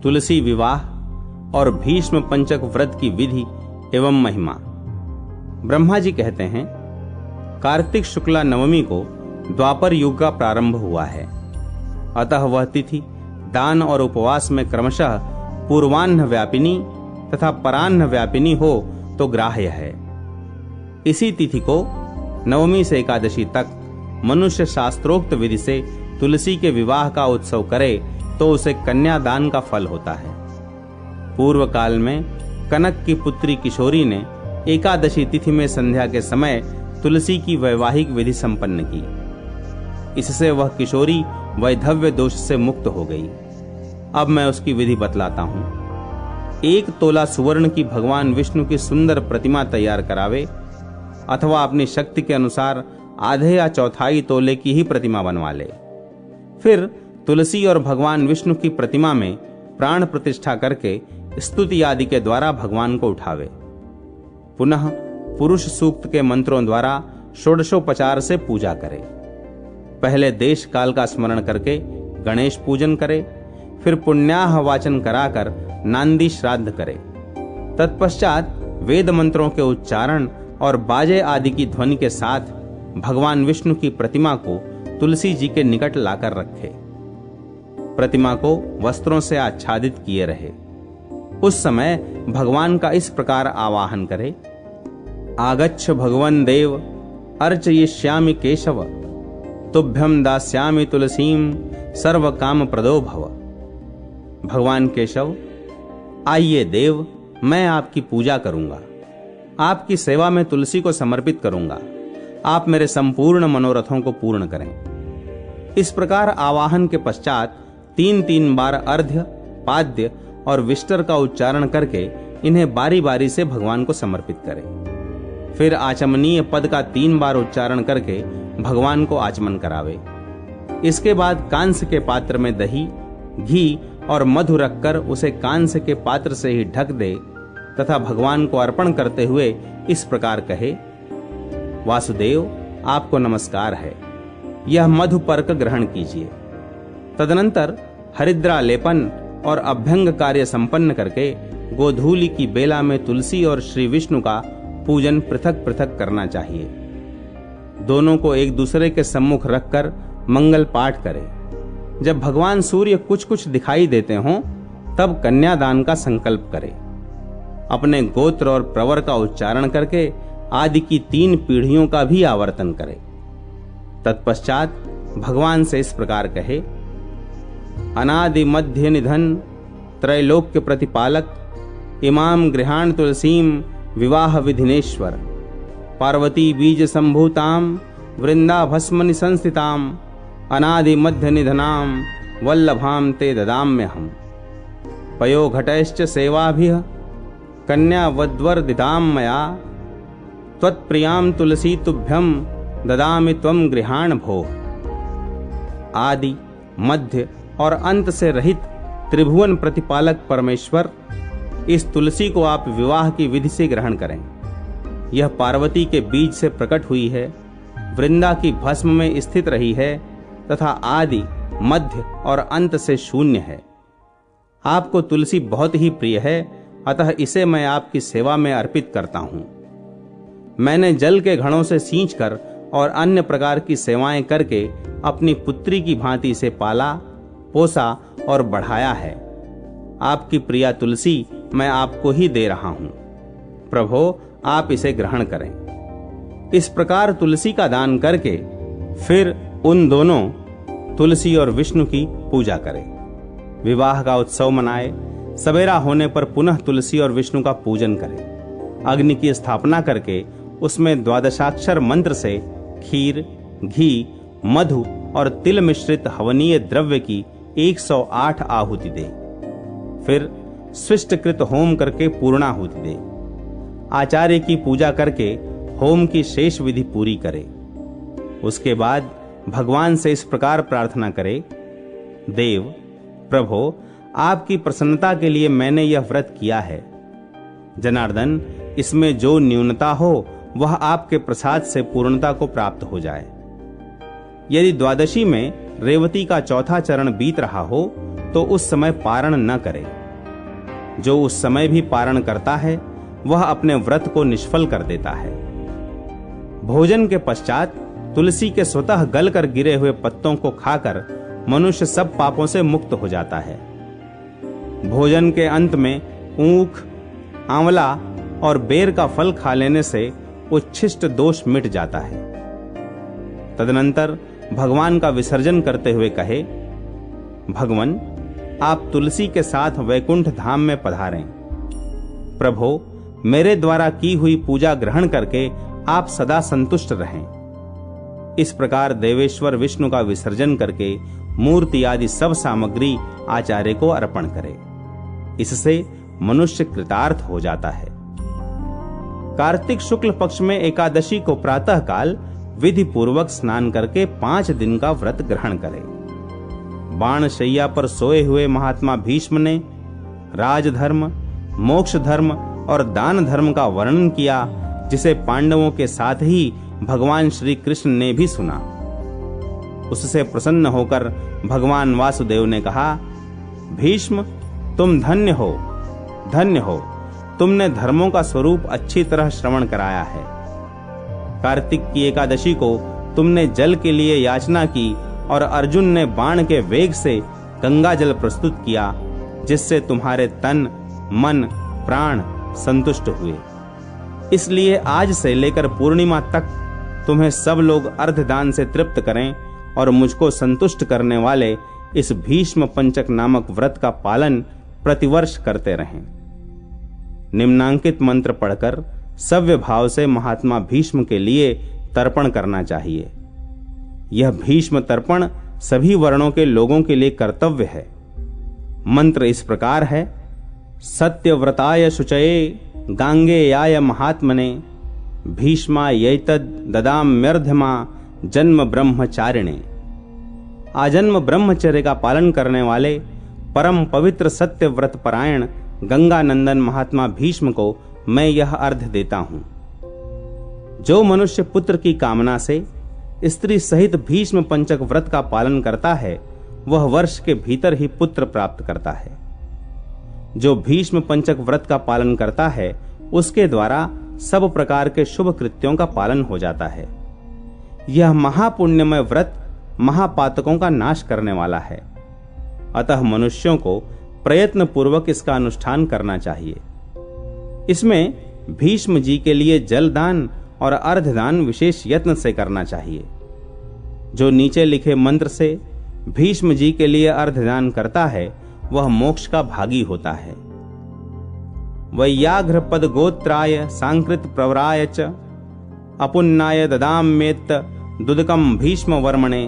तुलसी विवाह और भीष्म पंचक व्रत की विधि एवं महिमा। ब्रह्मा जी कहते हैं, कार्तिक शुक्ला नवमी को द्वापर युग का प्रारंभ हुआ है, अतः वह तिथि दान और उपवास में क्रमशः पूर्वाह्न व्यापिनी तथा पराह्न व्यापिनी हो तो ग्राह्य है। इसी तिथि को नवमी से एकादशी तक मनुष्य शास्त्रोक्त विधि से तुलसी के विवाह का उत्सव करे तो उसे कन्यादान का फल होता है। पूर्व काल में कनक की पुत्री किशोरी ने एकादशी तिथि में संध्या के समय तुलसी की वैवाहिक विधि संपन्न की। इससे वह किशोरी वैधव्य दोष से मुक्त हो गई। अब मैं उसकी विधि बतलाता हूं। 1 तोला सुवर्ण की भगवान विष्णु की सुंदर प्रतिमा तैयार करावे, अथवा अपनी शक्ति के अनुसार आधे या चौथाई तोले की ही प्रतिमा बनवा ले। फिर तुलसी और भगवान विष्णु की प्रतिमा में प्राण प्रतिष्ठा करके स्तुति आदि के द्वारा भगवान को उठावे। पुनः पुरुष सूक्त के मंत्रों द्वारा षोडशोपचार से पूजा करे। पहले देश काल का स्मरण करके गणेश पूजन करे, फिर पुण्याह वाचन कराकर नांदी श्राद्ध करे। तत्पश्चात वेद मंत्रों के उच्चारण और बाजे आदि की ध्वनि के साथ भगवान विष्णु की प्रतिमा को तुलसी जी के निकट लाकर रखे। प्रतिमा को वस्त्रों से आच्छादित किए रहे। उस समय भगवान का इस प्रकार आवाहन करे, आगच्छ भगवन् देव अर्चयिष्यामि केशव, तुभ्यं दास्यामि तुलसीम सर्व काम प्रदो भव। भगवान केशव, आइए देव, मैं आपकी पूजा करूंगा, आपकी सेवा में तुलसी को समर्पित करूंगा। आप मेरे संपूर्ण मनोरथों को पूर्ण करें। इस प्रकार आवाहन के पश्चात 3-3 बार अर्घ्य, पाद्य और विष्टर का उच्चारण करके इन्हें बारी बारी से भगवान को समर्पित करें। फिर आचमनीय पद का 3 बार उच्चारण करके भगवान को आचमन करावे। इसके बाद कांस्य के पात्र में दही, घी और मधु रखकर उसे कांस्य के पात्र से ही ढक दे तथा भगवान को अर्पण करते हुए इस प्रकार कहे, वासुदेव, आपको नमस्कार है, यह मधु पर्क ग्रहण कीजिए। तदनंतर हरिद्रा लेपन और अभ्यंग कार्य संपन्न करके गोधूली की बेला में तुलसी और श्री विष्णु का पूजन पृथक पृथक करना चाहिए। दोनों को एक दूसरे के सम्मुख रखकर मंगल पाठ करें। जब भगवान सूर्य कुछ कुछ दिखाई देते हों तब कन्यादान का संकल्प करें। अपने गोत्र और प्रवर का उच्चारण करके आदि की 3 पीढ़ियों का भी आवर्तन करें। तत्पश्चात भगवान से इस प्रकार कहे, अनादि मध्य निधन त्रैलोक्य प्रतिपालक इमाम गृहाण तुलसीम विवाह विधिनेश्वर, पार्वती बीज संभूताम वृंदा भस्म निसंस्थिताम अनादि मध्य निधनाम वल्लभाम ते ददाम्यहम्। पयो घटैश्च सेवाभिः कन्या वद्वर्दिताम मया, त्वत्प्रियाम तुलसी तुभ्यम ददामि त्वं गृहाण भोः। आदि, मध्य और अंत से रहित त्रिभुवन प्रतिपालक परमेश्वर, इस तुलसी को आप विवाह की विधि से ग्रहण करें। यह पार्वती के बीज से प्रकट हुई है, वृंदा की भस्म में स्थित रही है तथा आदि, मध्य और अंत से शून्य है। आपको तुलसी बहुत ही प्रिय है, अतः इसे मैं आपकी सेवा में अर्पित करता हूं। मैंने जल के घड़ों से सींचकर और अन्य प्रकार की सेवाएं करके अपनी पुत्री की भांति से पाला, पोसा और बढ़ाया है। आपकी प्रिया तुलसी मैं आपको ही दे रहा हूं। प्रभो, आप इसे ग्रहण करें। इस प्रकार तुलसी का दान करके फिर उन दोनों तुलसी और विष्णु की पूजा करें। विवाह का उत्सव मनाए। सवेरा होने पर पुनः तुलसी और विष्णु का पूजन करें। अग्नि की स्थापना करके उसमें द्वादशाक्षर मंत्र से खीर, घी, मधु और तिल मिश्रित हवनीय द्रव्य की 108 आहुति दे। फिर स्विष्टकृत होम करके पूर्णाहुति दे। आचार्य की पूजा करके होम की शेष विधि पूरी करे। उसके बाद भगवान से इस प्रकार प्रार्थना करे, देव, प्रभो, आपकी प्रसन्नता के लिए मैंने यह व्रत किया है। जनार्दन, इसमें जो न्यूनता हो वह आपके प्रसाद से पूर्णता को प्राप्त हो जाए। यदि द्वादशी में रेवती का चौथा चरण बीत रहा हो तो उस समय पारण न करे। जो उस समय भी पारण करता है वह अपने व्रत को निष्फल कर देता है। भोजन के पश्चात तुलसी के स्वतः गल कर गिरे हुए पत्तों को खाकर मनुष्य सब पापों से मुक्त हो जाता है। भोजन के अंत में ऊख, आंवला और बेर का फल खा लेने से उच्छिष्ट दोष मिट जाता है। तदनंतर भगवान का विसर्जन करते हुए कहे, भगवान आप तुलसी के साथ वैकुंठ धाम में पधारें। प्रभो, मेरे द्वारा की हुई पूजा ग्रहण करके आप सदा संतुष्ट रहें। इस प्रकार देवेश्वर विष्णु का विसर्जन करके मूर्ति आदि सब सामग्री आचार्य को अर्पण करे। इससे मनुष्य कृतार्थ हो जाता है। कार्तिक शुक्ल पक्ष में एकादशी को प्रातः काल विधि पूर्वक स्नान करके 5 दिन का व्रत ग्रहण करे। बाण शैया पर सोए हुए महात्मा भीष्म ने राजधर्म, मोक्ष धर्म और दान धर्म का वर्णन किया, जिसे पांडवों के साथ ही भगवान श्री कृष्ण ने भी सुना। उससे प्रसन्न होकर भगवान वासुदेव ने कहा, भीष्म तुम धन्य हो, धन्य हो। तुमने धर्मों का स्वरूप अच्छी तरह श्रवण कराया है। कार्तिक की एकादशी को तुमने जल के लिए याचना की और अर्जुन ने बाण के वेग से गंगा जल प्रस्तुत किया, जिससे तुम्हारे तन, मन, प्राण संतुष्ट हुए। इसलिए आज से लेकर पूर्णिमा तक तुम्हें सब लोग अर्धदान से तृप्त करें और मुझको संतुष्ट करने वाले इस भीष्म पंचक नामक व्रत का पालन प्रतिवर्ष करते रहें। निम्नांकित मंत्र पढ़कर सव्य भाव से महात्मा भीष्म के लिए तर्पण करना चाहिए। यह भीष्म तर्पण सभी वर्णों के लोगों के लिए कर्तव्य है। मंत्र इस प्रकार है, सत्यव्रताय शुचये गांगेयाय महात्मने भीष्मायैतद् ददाम्यर्ध्यमा जन्म ब्रह्मचारिणे। आजन्म ब्रह्मचर्य का पालन करने वाले परम पवित्र सत्य व्रत परायण गंगा नंदन महात्मा भीष्म को मैं यह अर्घ्य देता हूं। जो मनुष्य पुत्र की कामना से स्त्री सहित भीष्म पंचक व्रत का पालन करता है, वह वर्ष के भीतर ही पुत्र प्राप्त करता है। जो भीष्म पंचक व्रत का पालन करता है, उसके द्वारा सब प्रकार के शुभ कृत्यों का पालन हो जाता है। यह महापुण्यमय व्रत महापातकों का नाश करने वाला है। अतः मनुष्यों को प्रयत्न पूर्वक इसका अनुष्ठान करना चाहिए। इसमें भीष्म जी के लिए जलदान और अर्घदान विशेष यत्न से करना चाहिए। जो नीचे लिखे मंत्र से भीष्म जी के लिए अर्घदान करता है, वह मोक्ष का भागी होता है। वैयाघ्र पद गोत्राय सांकृत प्रवराय च अपुन्नाय ददाम्येत दुदकम भीष्म वर्मणे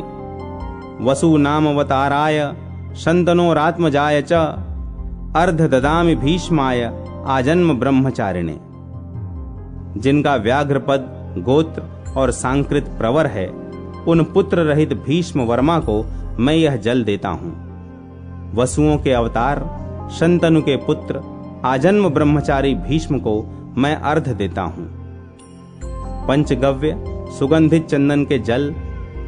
वसु नामवताराय शंतनोरात्मजाय च अर्ध ददामि भीष्माय आजन्म ब्रह्मचारिणे। जिनका व्याघ्र पद, गोत्र और सांकृत प्रवर है, उन पुत्र रहित भीष्म वर्मा को मैं यह जल देता हूं। वसुओं के अवतार शंतनु के पुत्र आजन्म ब्रह्मचारी भीष्म को मैं अर्घ देता हूं। पंचगव्य सुगंधित चंदन के जल,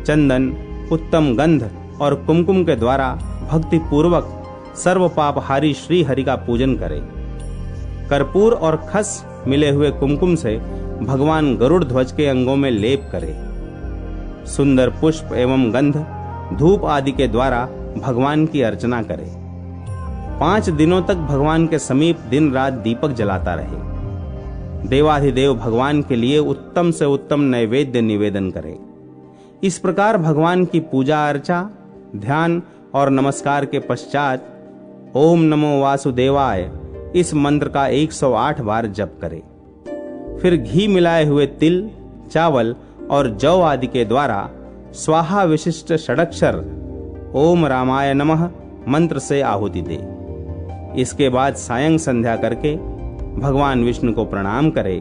चंदन, उत्तम गंध और कुमकुम के द्वारा भक्ति पूर्वक सर्व पापहारी श्री हरि का पूजन करे। कर्पूर और खस मिले हुए कुमकुम से भगवान गरुड़ ध्वज के अंगों में लेप करे। सुंदर पुष्प एवं गंध, धूप आदि के द्वारा भगवान की अर्चना करे। 5 दिनों तक भगवान के समीप दिन रात दीपक जलाता रहे। देवाधिदेव भगवान के लिए उत्तम से उत्तम नैवेद्य निवेदन करे। इस प्रकार भगवान की पूजा अर्चा, ध्यान और नमस्कार के पश्चात ओम नमो वासुदेवाय इस मंत्र का 108 बार जप करे। फिर घी मिलाए हुए तिल, चावल और जौ आदि के द्वारा स्वाहा विशिष्ट षडक्षर ओम रामाय नमः मंत्र से आहुति दे। इसके बाद सायं संध्या करके भगवान विष्णु को प्रणाम करे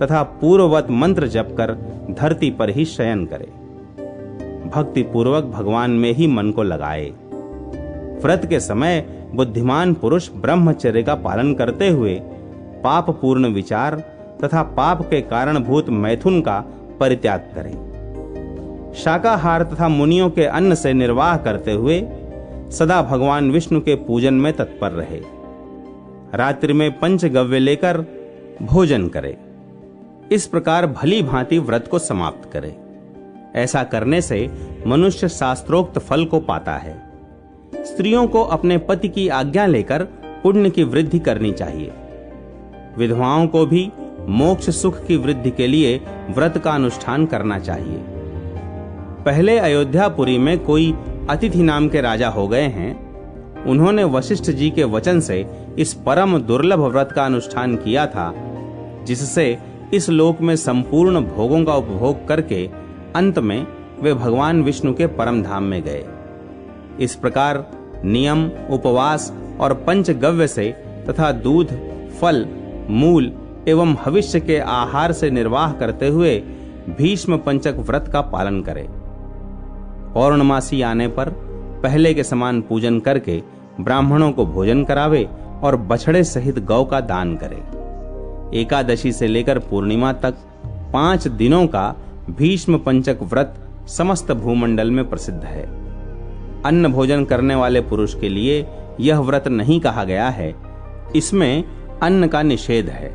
तथा पूर्ववत मंत्र जप कर धरती पर ही शयन करे। भक्ति पूर्वक भगवान में ही मन को लगाए। व्रत के समय बुद्धिमान पुरुष ब्रह्मचर्य का पालन करते हुए पाप पूर्ण विचार तथा पाप के कारणभूत मैथुन का परित्याग करे। शाकाहार तथा मुनियों के अन्न से निर्वाह करते हुए सदा भगवान विष्णु के पूजन में तत्पर रहे। रात्रि में पंचगव्य लेकर भोजन करे। इस प्रकार भली भांति व्रत को समाप्त करे। ऐसा करने से मनुष्य शास्त्रोक्त फल को पाता है। स्त्रियों को अपने पति की आज्ञा लेकर पुण्य की वृद्धि करनी चाहिए। विधवाओं को भी मोक्ष सुख की वृद्धि के लिए व्रत का अनुष्ठान करना चाहिए। पहले अयोध्यापुरी में कोई अतिथि नाम के राजा हो गए हैं। उन्होंने वशिष्ठ जी के वचन से इस परम दुर्लभ व्रत का अनुष्ठान किया था, जिससे इस लोक में संपूर्ण भोगों का उपभोग करके अंत में वे भगवान विष्णु के परम धाम में गए। इस प्रकार नियम, उपवास और पंचगव्य से तथा दूध, फल, मूल एवं भविष्य के आहार से निर्वाह करते हुए भीष्म पंचक व्रत का पालन करे। पौर्णमासी आने पर पहले के समान पूजन करके ब्राह्मणों को भोजन करावे और बछड़े सहित गौ का दान करे। एकादशी से लेकर पूर्णिमा तक 5 दिनों का भीष्म पंचक व्रत समस्त भूमंडल में प्रसिद्ध है। अन्न भोजन करने वाले पुरुष के लिए यह व्रत नहीं कहा गया है। इसमें अन्न का निषेध है।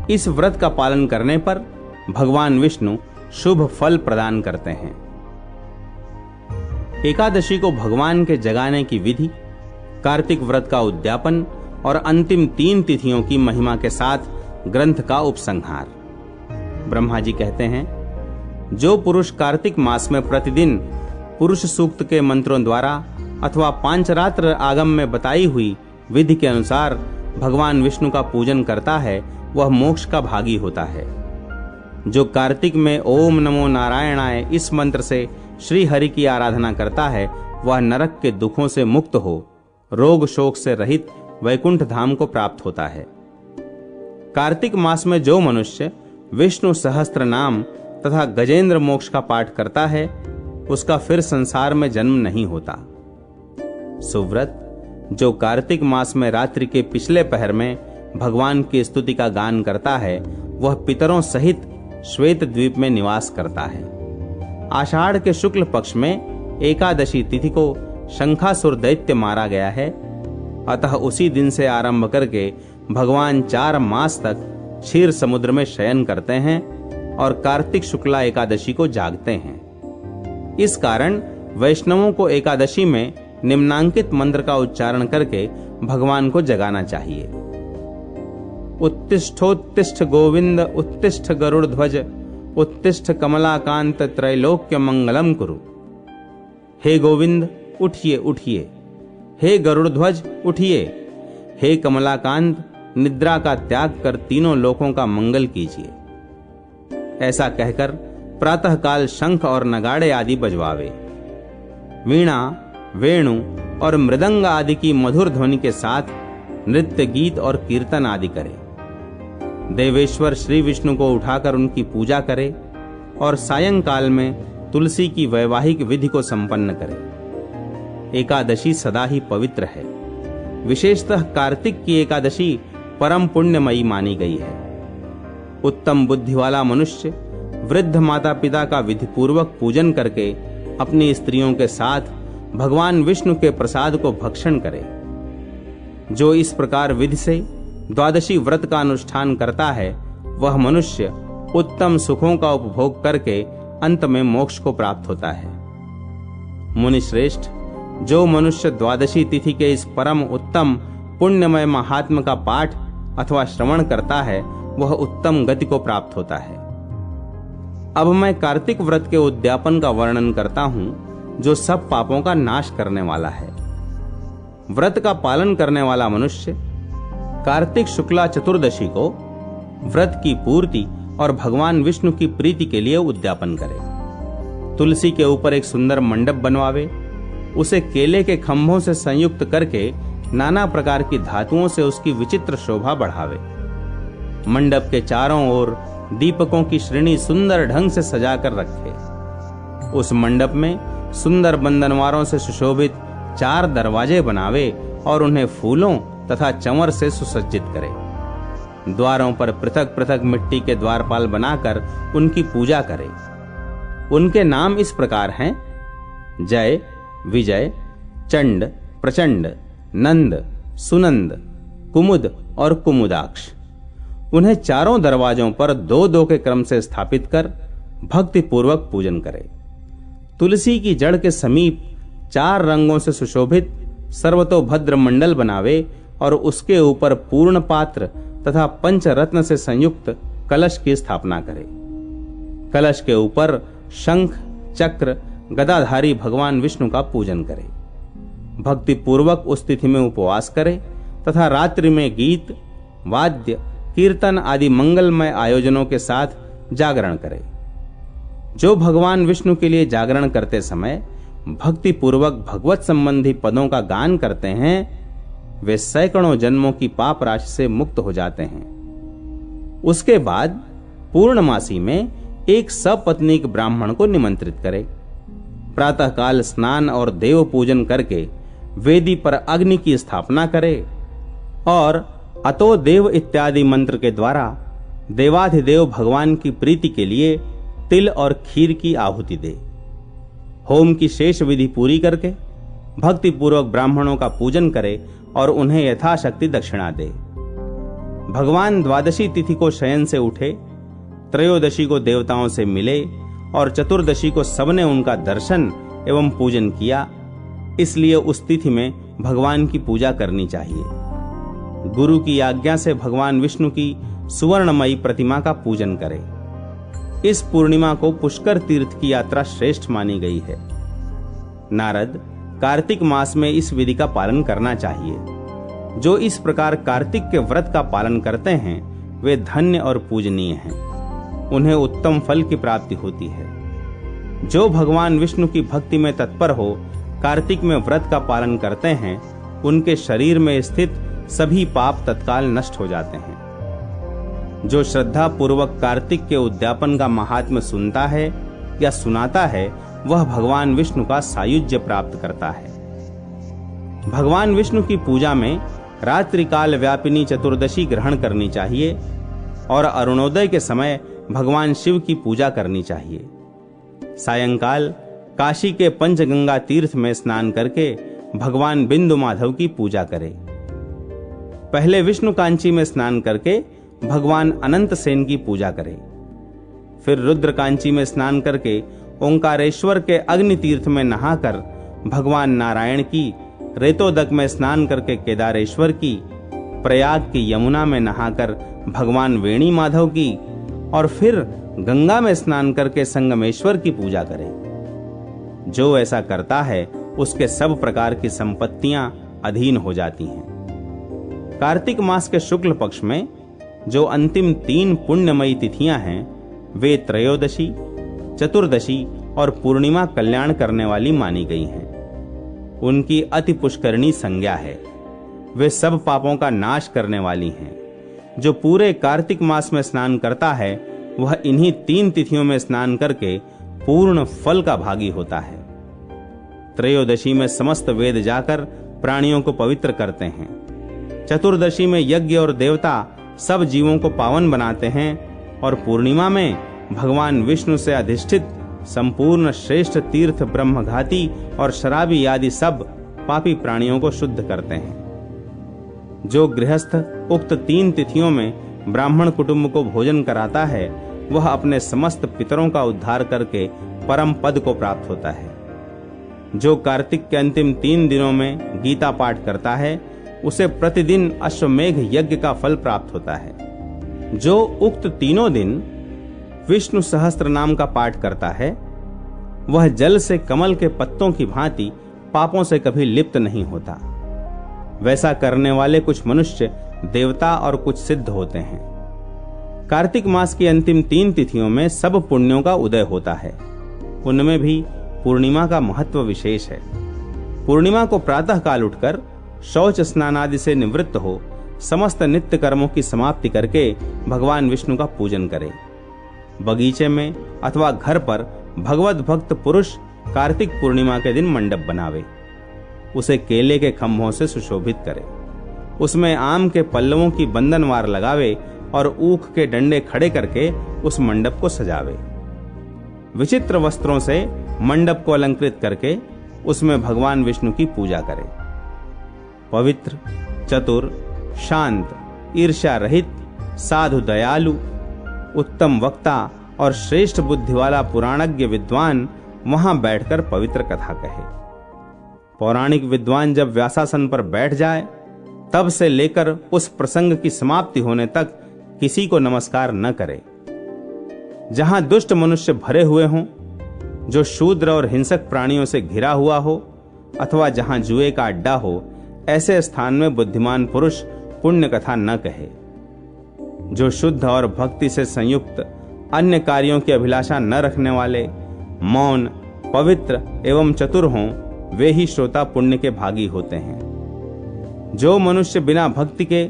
इस व्रत का पालन करने पर भगवान विष्णु शुभ फल प्रदान करते हैं। एकादशी को भगवान के जगाने की विधि, कार्तिक व्रत का उद्यापन और अंतिम 3 तिथियों की महिमा के साथ ग्रंथ का उपसंहार। ब्रह्मा जी कहते हैं, जो पुरुष कार्तिक मास में प्रतिदिन पुरुष सूक्त के मंत्रों द्वारा अथवा पांचरात्र आगम में बताई हुई विधि के अनुसार भगवान विष्णु का पूजन करता है, वह मोक्ष का भागी होता है। जो कार्तिक में ओम नमो नारायणाय इस मंत्र से श्री हरि की आराधना करता है, वह नरक के दुखों से मुक्त हो रोग शोक से रहित वैकुंठ धाम को प्राप्त होता है। कार्तिक मास में जो मनुष्य विष्णु सहस्त्र नाम तथा गजेंद्र मोक्ष का पाठ करता है, उसका फिर संसार में जन्म नहीं होता। सुव्रत जो कार्तिक मास में रात्रि के पिछले पहर में भगवान की स्तुति का गान करता है, वह पितरों सहित श्वेत द्वीप में निवास करता है। आषाढ़ के शुक्ल पक्ष में एकादशी तिथि को शंखासुर दैत्य मारा गया है। अतः उसी दिन से आरंभ करके भगवान 4 मास तक क्षीर समुद्र में शयन करते हैं और कार्तिक शुक्ला एकादशी को जागते हैं। इस कारण वैष्णवों को एकादशी में निम्नांकित मंत्र का उच्चारण करके भगवान को जगाना चाहिए। उत्तिष्ठोत्तिष्ठ गोविंद उत्तिष्ठ गरुड़ ध्वज उत्तिष्ठ कमलाकांत त्रैलोक्य मंगलम कुरु। हे गोविंद उठिए उठिए, हे गरुड़ ध्वज उठिए, हे कमलाकांत निद्रा का त्याग कर तीनों लोकों का मंगल कीजिए। ऐसा कहकर प्रातःकाल शंख और नगाड़े आदि बजवावे। वीणा, वेणु और मृदंग आदि की मधुर ध्वनि के साथ नृत्य, गीत और कीर्तन आदि करे। देवेश्वर श्री विष्णु को उठाकर उनकी पूजा करे और सायंकाल में तुलसी की वैवाहिक विधि को संपन्न करे। एकादशी सदा ही पवित्र है। विशेषतः कार्तिक की एकादशी परम पुण्यमयी मानी गई है। उत्तम बुद्धि वाला मनुष्य वृद्ध माता पिता का विधिपूर्वक पूजन करके अपनी स्त्रियों के साथ भगवान विष्णु के प्रसाद को भक्षण करे। जो इस प्रकार विधि से द्वादशी व्रत का अनुष्ठान करता है, वह मनुष्य उत्तम सुखों का उपभोग करके अंत में मोक्ष को प्राप्त होता है। मुनि श्रेष्ठ, जो मनुष्य द्वादशी तिथि के इस परम उत्तम पुण्यमय महात्म का पाठ अथवा श्रवण करता है, वह उत्तम गति को प्राप्त होता है। अब मैं कार्तिक व्रत के उद्यापन का वर्णन करता हूं, जो सब पापों का नाश करने वाला है। व्रत का पालन करने वाला मनुष्य कार्तिक शुक्ला चतुर्दशी को व्रत की पूर्ति और भगवान विष्णु की प्रीति के लिए उद्यापन करे। तुलसी के ऊपर एक सुंदर मंडप बनवावे, उसे केले के खंभों से संयुक्त करके नाना प्रकार की धातुओं से उसकी विचित्र शोभा बढ़ावे। मंडप के चारों ओर दीपकों की श्रेणी सुंदर ढंग से सजाकर रखे। उस मंडप में सुंदर बंधनवारों से सुशोभित 4 दरवाजे बनावे और उन्हें फूलों तथा चंवर से सुसज्जित करे। द्वारों पर पृथक पृथक मिट्टी के द्वारपाल बनाकर उनकी पूजा करे। उनके नाम इस प्रकार हैं: जय, विजय, चंड, प्रचंड, नंद, सुनंद, कुमुद और कुमुदाक्ष। उन्हें चारों दरवाजों पर 2-2 के क्रम से स्थापित कर भक्ति पूर्वक पूजन करे। तुलसी की जड़ के समीप 4 रंगों से सुशोभित सर्वतोभद्र मंडल बनावे और उसके ऊपर पूर्ण पात्र तथा पंचरत्न से संयुक्त कलश की स्थापना करे। कलश के ऊपर शंख, चक्र, गदाधारी भगवान विष्णु का पूजन करे। भक्ति पूर्वक उस तिथि में उपवास करे तथा रात्रि में गीत, वाद्य, कीर्तन आदि मंगलमय आयोजनों के साथ जागरण करे। जो भगवान विष्णु के लिए जागरण करते समय भक्ति पूर्वक भगवत संबंधी पदों का गान करते हैं, वे सैकड़ों जन्मों की पाप राशि से मुक्त हो जाते हैं। उसके बाद पूर्णमासी में एक सपत्नीक ब्राह्मण को निमंत्रित करे। प्रातःकाल स्नान और देव पूजन करके वेदी पर अग्नि की स्थापना करे और अतो देव इत्यादि मंत्र के द्वारा देवाधिदेव भगवान की प्रीति के लिए तिल और खीर की आहुति दे। होम की शेष विधि पूरी करके भक्ति पूर्वक ब्राह्मणों का पूजन करे और उन्हें यथाशक्ति दक्षिणा दे। भगवान द्वादशी तिथि को शयन से उठे, त्रयोदशी को देवताओं से मिले और चतुर्दशी को सबने उनका दर्शन एवं पूजन किया। इसलिए उस तिथि में भगवान की पूजा करनी चाहिए। गुरु की आज्ञा से भगवान विष्णु की सुवर्णमयी प्रतिमा का पूजन करें। इस पूर्णिमा को पुष्कर तीर्थ की यात्रा श्रेष्ठ मानी गई है। नारद कार्तिक मास में इस विधि का पालन करना चाहिए। जो इस प्रकार कार्तिक के व्रत का पालन करते हैं वे धन्य और पूजनीय हैं। उन्हें उत्तम फल की प्राप्ति होती है। जो भगवान विष्णु की भक्ति में तत्पर हो कार्तिक में व्रत का पालन करते हैं, उनके शरीर में स्थित सभी पाप तत्काल नष्ट हो जाते हैं। जो श्रद्धा पूर्वक कार्तिक के उद्यापन का महात्म्य सुनता है या सुनाता है, वह भगवान विष्णु का सायुज्य प्राप्त करता है। भगवान विष्णु की पूजा में रात्रिकाल व्यापिनी चतुर्दशी ग्रहण करनी चाहिए और अरुणोदय के समय भगवान शिव की पूजा करनी चाहिए। सायंकाल काशी के पंचगंगा तीर्थ में स्नान करके भगवान बिंदु माधव की पूजा करें। पहले विष्णु कांची में स्नान करके भगवान अनंत सेन की पूजा करें। फिर रुद्र कांची में स्नान करके ओंकारेश्वर के अग्नि तीर्थ में नहाकर भगवान नारायण की, रेतोदक में स्नान करके केदारेश्वर की, प्रयाग की यमुना में नहाकर भगवान वेणी माधव की और फिर गंगा में स्नान करके संगमेश्वर की पूजा करें। जो ऐसा करता है उसके सब प्रकार की संपत्तियां अधीन हो जाती हैं। कार्तिक मास के शुक्ल पक्ष में जो अंतिम 3 पुण्यमयी तिथियां हैं वे त्रयोदशी, चतुर्दशी और पूर्णिमा कल्याण करने वाली मानी गई हैं। उनकी अति पुष्करणी संज्ञा है। वे सब पापों का नाश करने वाली हैं। जो पूरे कार्तिक मास में स्नान करता है वह इन्हीं 3 तिथियों में स्नान करके पूर्ण फल का भागी होता है। त्रयोदशी में समस्त वेद जाकर प्राणियों को पवित्र करते हैं। चतुर्दशी में यज्ञ और देवता सब जीवों को पावन बनाते हैं और पूर्णिमा में भगवान विष्णु से अधिष्ठित संपूर्ण श्रेष्ठ तीर्थ ब्रह्मघाती और शराबी आदि सब पापी प्राणियों को शुद्ध करते हैं। जो गृहस्थ उक्त 3 तिथियों में ब्राह्मण कुटुंब को भोजन कराता है वह अपने समस्त पितरों का उद्धार करके परम पद को प्राप्त होता है। जो कार्तिक के अंतिम 3 दिनों में गीता पाठ करता है उसे प्रतिदिन अश्वमेघ यज्ञ का फल प्राप्त होता है। जो उक्त 3 दिन विष्णु सहस्त्र नाम का पाठ करता है वह जल से कमल के पत्तों की भांति पापों से कभी लिप्त नहीं होता। वैसा करने वाले कुछ मनुष्य देवता और कुछ सिद्ध होते हैं। कार्तिक मास की अंतिम 3 तिथियों में सब पुण्यों का उदय होता है। उनमें भी पूर्णिमा का महत्व विशेष है। पूर्णिमा को प्रातः काल उठकर शौच स्नानादि से निवृत्त हो समस्त नित्य कर्मों की समाप्ति करके भगवान विष्णु का पूजन करें। बगीचे में अथवा घर पर भगवत भक्त पुरुष कार्तिक पूर्णिमा के दिन मंडप बनावे। उसे केले के खंभों से सुशोभित करे। उसमें आम के पल्लवों की बंधनवार लगावे और ऊख के डंडे खड़े करके उस मंडप को सजावे। विचित्र वस्त्रों से मंडप को अलंकृत करके उसमें भगवान विष्णु की पूजा करे। पवित्र, चतुर, शांत, ईर्ष्या रहित, साधु, दयालु, उत्तम वक्ता और श्रेष्ठ बुद्धि वाला पुराणज्ञ विद्वान वहां बैठकर पवित्र कथा कहे। पौराणिक विद्वान जब व्यासासन पर बैठ जाए तब से लेकर उस प्रसंग की समाप्ति होने तक किसी को नमस्कार न करे। जहां दुष्ट मनुष्य भरे हुए हों, जो शूद्र और हिंसक प्राणियों से घिरा हुआ हो, अथवा जहां जुए का अड्डा हो, ऐसे स्थान में बुद्धिमान पुरुष पुण्य कथा न कहे। जो शुद्ध और भक्ति से संयुक्त अन्य कार्यों की अभिलाषा न रखने वाले, मौन, पवित्र एवं चतुर हों, वे ही श्रोता पुण्य के भागी होते हैं। जो मनुष्य बिना भक्ति के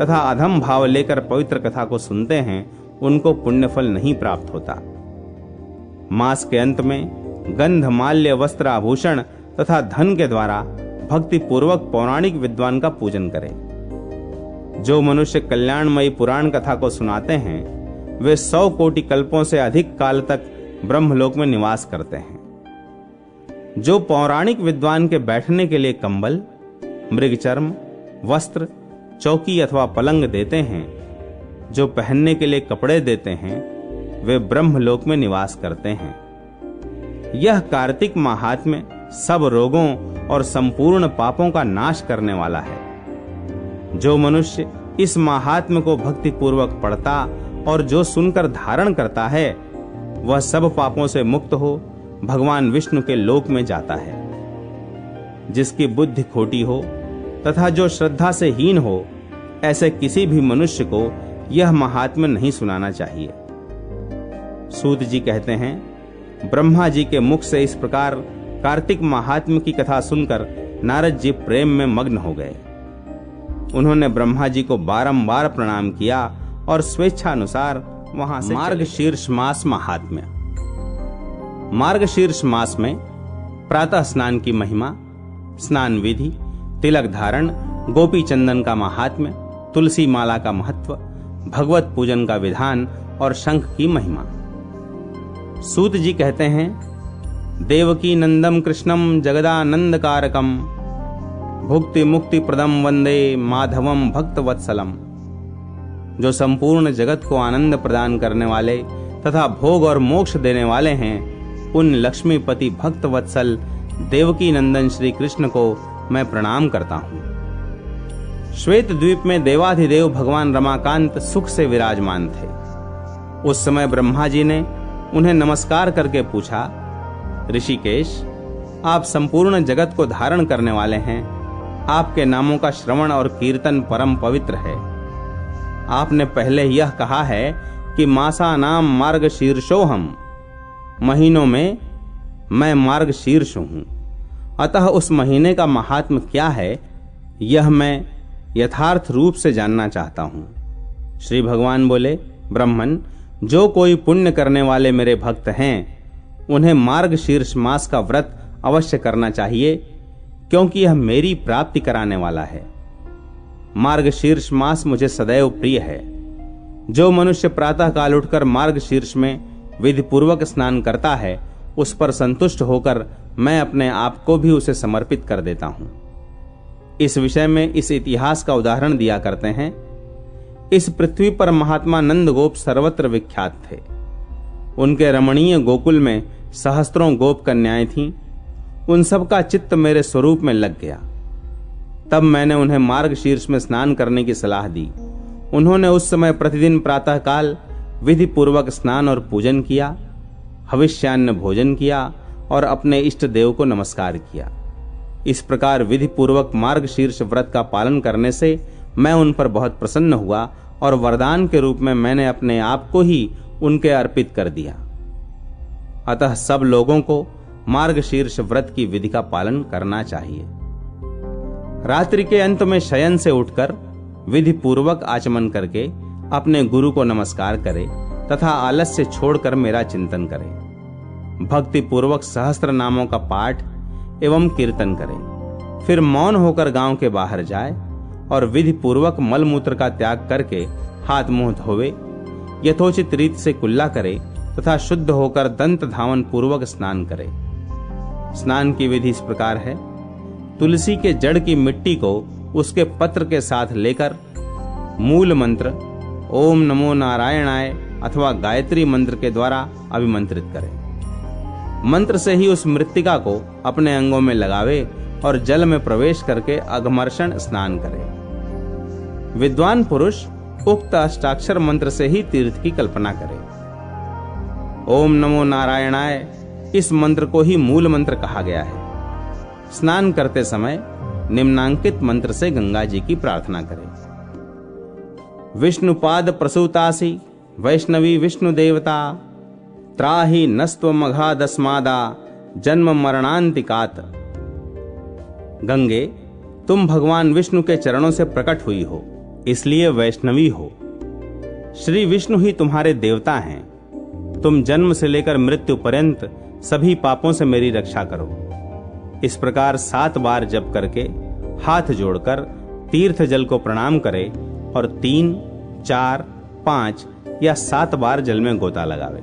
तथा अधम भाव लेकर पवित्र कथा को सुनते हैं, उनको पुण्य फल नहीं प्राप्त होता। मास के अंत में गंध, माल्य, वस्त्र, आभूषण तथा धन के द्वारा भक्ति पूर्वक पौराणिक विद्वान का पूजन करें। जो मनुष्य कल्याणमयी पुराण कथा को सुनाते हैं, वे 100 कोटि कल्पों से अधिक काल तक ब्रह्मलोक में निवास करते हैं। जो पौराणिक विद्वान के बैठने के लिए कंबल, मृगचर्म, वस्त्र, चौकी अथवा पलंग देते हैं, जो पहनने के लिए कपड़े देते हैं, वे ब्रह्मलोक में निवास करते हैं। यह कार्तिक महात्म्य सब रोगों और संपूर्ण पापों का नाश करने वाला है। जो मनुष्य इस महात्म्य को भक्ति पूर्वक पढ़ता और जो सुनकर धारण करता है, वह सब पापों से मुक्त हो भगवान विष्णु के लोक में जाता है। जिसकी बुद्धि खोटी हो तथा जो श्रद्धा से हीन हो, ऐसे किसी भी मनुष्य को यह महात्म्य नहीं सुनाना चाहिए। सूत जी कहते हैं, ब्रह्मा जी के मुख से इस प्रकार कार्तिक महात्म्य की कथा सुनकर नारद जी प्रेम में मग्न हो गए। उन्होंने ब्रह्मा जी को बारंबार प्रणाम किया और स्वेच्छानुसार वहां से मार्गशीर्ष मास महात्म्य। मार्गशीर्ष मास में प्रातः स्नान की महिमा, स्नान विधि, तिलक धारण, गोपी चंदन का महात्म्य, तुलसी माला का महत्व, भगवत पूजन का विधान और शंख की महिमा। सूत जी कहते हैं, देवकी नंदम कृष्णम जगदानंद कारकम भुक्ति मुक्ति प्रदम वंदे माधवम भक्त वत्सलम। जो संपूर्ण जगत को आनंद प्रदान करने वाले तथा भोग और मोक्ष देने वाले हैं, उन लक्ष्मीपति भक्त वत्सल देवकी नंदन श्री कृष्ण को मैं प्रणाम करता हूं। श्वेत द्वीप में देवाधिदेव भगवान रमाकांत सुख से विराजमान थे। उस समय ब्रह्मा जी ने उन्हें नमस्कार करके पूछा, ऋषिकेश, आप संपूर्ण जगत को धारण करने वाले हैं। आपके नामों का श्रवण और कीर्तन परम पवित्र है। आपने पहले यह कहा है कि मासा नाम मार्गशीर्षोहम, महीनों में मैं मार्गशीर्ष हूं। अतः उस महीने का महात्म्य क्या है, यह मैं यथार्थ रूप से जानना चाहता हूं। श्री भगवान बोले, ब्रह्मन, जो कोई पुण्य करने वाले मेरे भक्त हैं, उन्हें मार्गशीर्ष मास का व्रत अवश्य करना चाहिए, क्योंकि यह मेरी प्राप्ति कराने वाला है। मार्गशीर्ष मास मुझे सदैव प्रिय है। जो मनुष्य प्रातः काल उठकर मार्गशीर्ष में विधि पूर्वक स्नान करता है, उस पर संतुष्ट होकर मैं अपने आप को भी उसे समर्पित कर देता हूं। इस विषय में इस इतिहास का उदाहरण दिया करते हैं। इस पृथ्वी पर महात्मा नंद गोप सर्वत्र विख्यात थे। उनके रमणीय गोकुल में सहस्त्रों गोप कन्याएं थीं। उन सब का चित्त मेरे स्वरूप में लग गया। तब मैंने उन्हें मार्गशीर्ष में स्नान करने की सलाह दी। उन्होंने उस समय प्रतिदिन प्रातःकाल विधि पूर्वक स्नान और पूजन किया, हविष्यान्न भोजन किया और अपने इष्ट देव को नमस्कार किया। इस प्रकार विधि पूर्वक मार्गशीर्ष व्रत का पालन करने से मैं उन पर बहुत प्रसन्न हुआ और वरदान के रूप में मैंने अपने आप को ही उनके अर्पित कर दिया। अतः सब लोगों को मार्गशीर्ष व्रत की विधि का पालन करना चाहिए। रात्रि के अंत में शयन से उठकर विधि पूर्वक आचमन करके अपने गुरु को नमस्कार करे तथा आलस्य छोड़कर मेरा चिंतन करे। भक्ति पूर्वक सहस्त्र नामों का पाठ एवं कीर्तन करे। फिर मौन होकर गांव के बाहर जाए और विधि पूर्वक मलमूत्र का त्याग करके हाथ मुंह धोवे, यथोचित रीत से कुल्ला करे तथा शुद्ध होकर दंत धावन पूर्वक स्नान करे। स्नान की विधि इस प्रकार है। तुलसी के जड़ की मिट्टी को उसके पत्र के साथ लेकर मूल मंत्र ओम नमो नारायणाय अथवा गायत्री मंत्र के द्वारा अभिमंत्रित करें। मंत्र से ही उस मृत्तिका को अपने अंगों में लगावे और जल में प्रवेश करके अघमर्षण स्नान करे। विद्वान पुरुष उक्त अष्टाक्षर मंत्र से ही तीर्थ की कल्पना करे। ओम नमो नारायणाय इस मंत्र को ही मूल मंत्र कहा गया है। स्नान करते समय निम्नांकित मंत्र से गंगा जी की प्रार्थना करें। विष्णुपाद प्रसूतासी वैष्णवी विष्णु देवता त्राहि नस्त्व मघादस्मादा जन्म मरणांतिकात। गंगे, तुम भगवान विष्णु के चरणों से प्रकट हुई हो, इसलिए वैष्णवी हो। श्री विष्णु ही तुम्हारे देवता हैं। तुम जन्म से लेकर मृत्यु पर्यंत सभी पापों से मेरी रक्षा करो। इस प्रकार 7 बार जप करके हाथ जोड़कर तीर्थ जल को प्रणाम करे और 3, 4, 5 या 7 बार जल में गोता लगावे।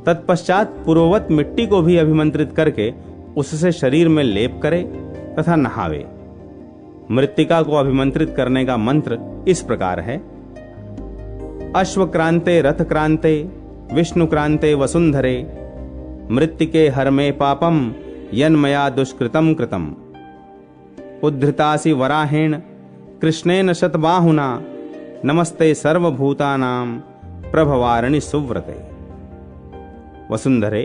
तत्पश्चात पूर्ववत मिट्टी को भी अभिमंत्रित करके उससे शरीर में लेप करे तथा नहावे। मृत्तिका को अभिमंत्रित करने का मंत्र इस प्रकार है। अश्वक्रांते रथक्रांते विष्णुक्रांते वसुंधरे मृत्तिके हर में पापम यन्मया दुष्कृतम कृतम। उद्धृतासि वराहेण कृष्णेन शतबाहुना नमस्ते सर्वभूतानां प्रभवारिणि सुव्रते। वसुंधरे,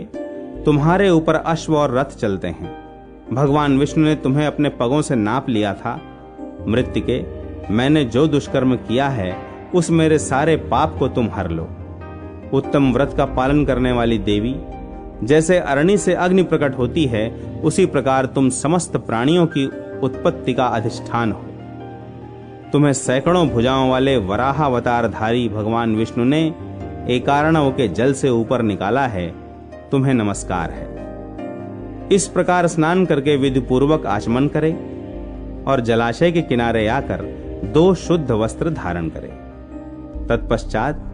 तुम्हारे ऊपर अश्व और रथ चलते हैं। भगवान विष्णु ने तुम्हें अपने पगों से नाप लिया था। मृत्तिके, मैंने जो दुष्कर्म किया है उस मेरे सारे पाप को तुम हर लो। उत्तम व्रत का पालन करने वाली देवी, जैसे अरणि से अग्नि प्रकट होती है उसी प्रकार तुम समस्त प्राणियों की उत्पत्ति का अधिष्ठान हो। तुम्हें सैकड़ों भुजाओं वाले वराहावतारधारी भगवान विष्णु ने एकार्णव के जल से ऊपर निकाला है। तुम्हें नमस्कार है। इस प्रकार स्नान करके विधि पूर्वक आचमन करे और जलाशय के किनारे आकर 2 शुद्ध वस्त्र धारण करे। तत्पश्चात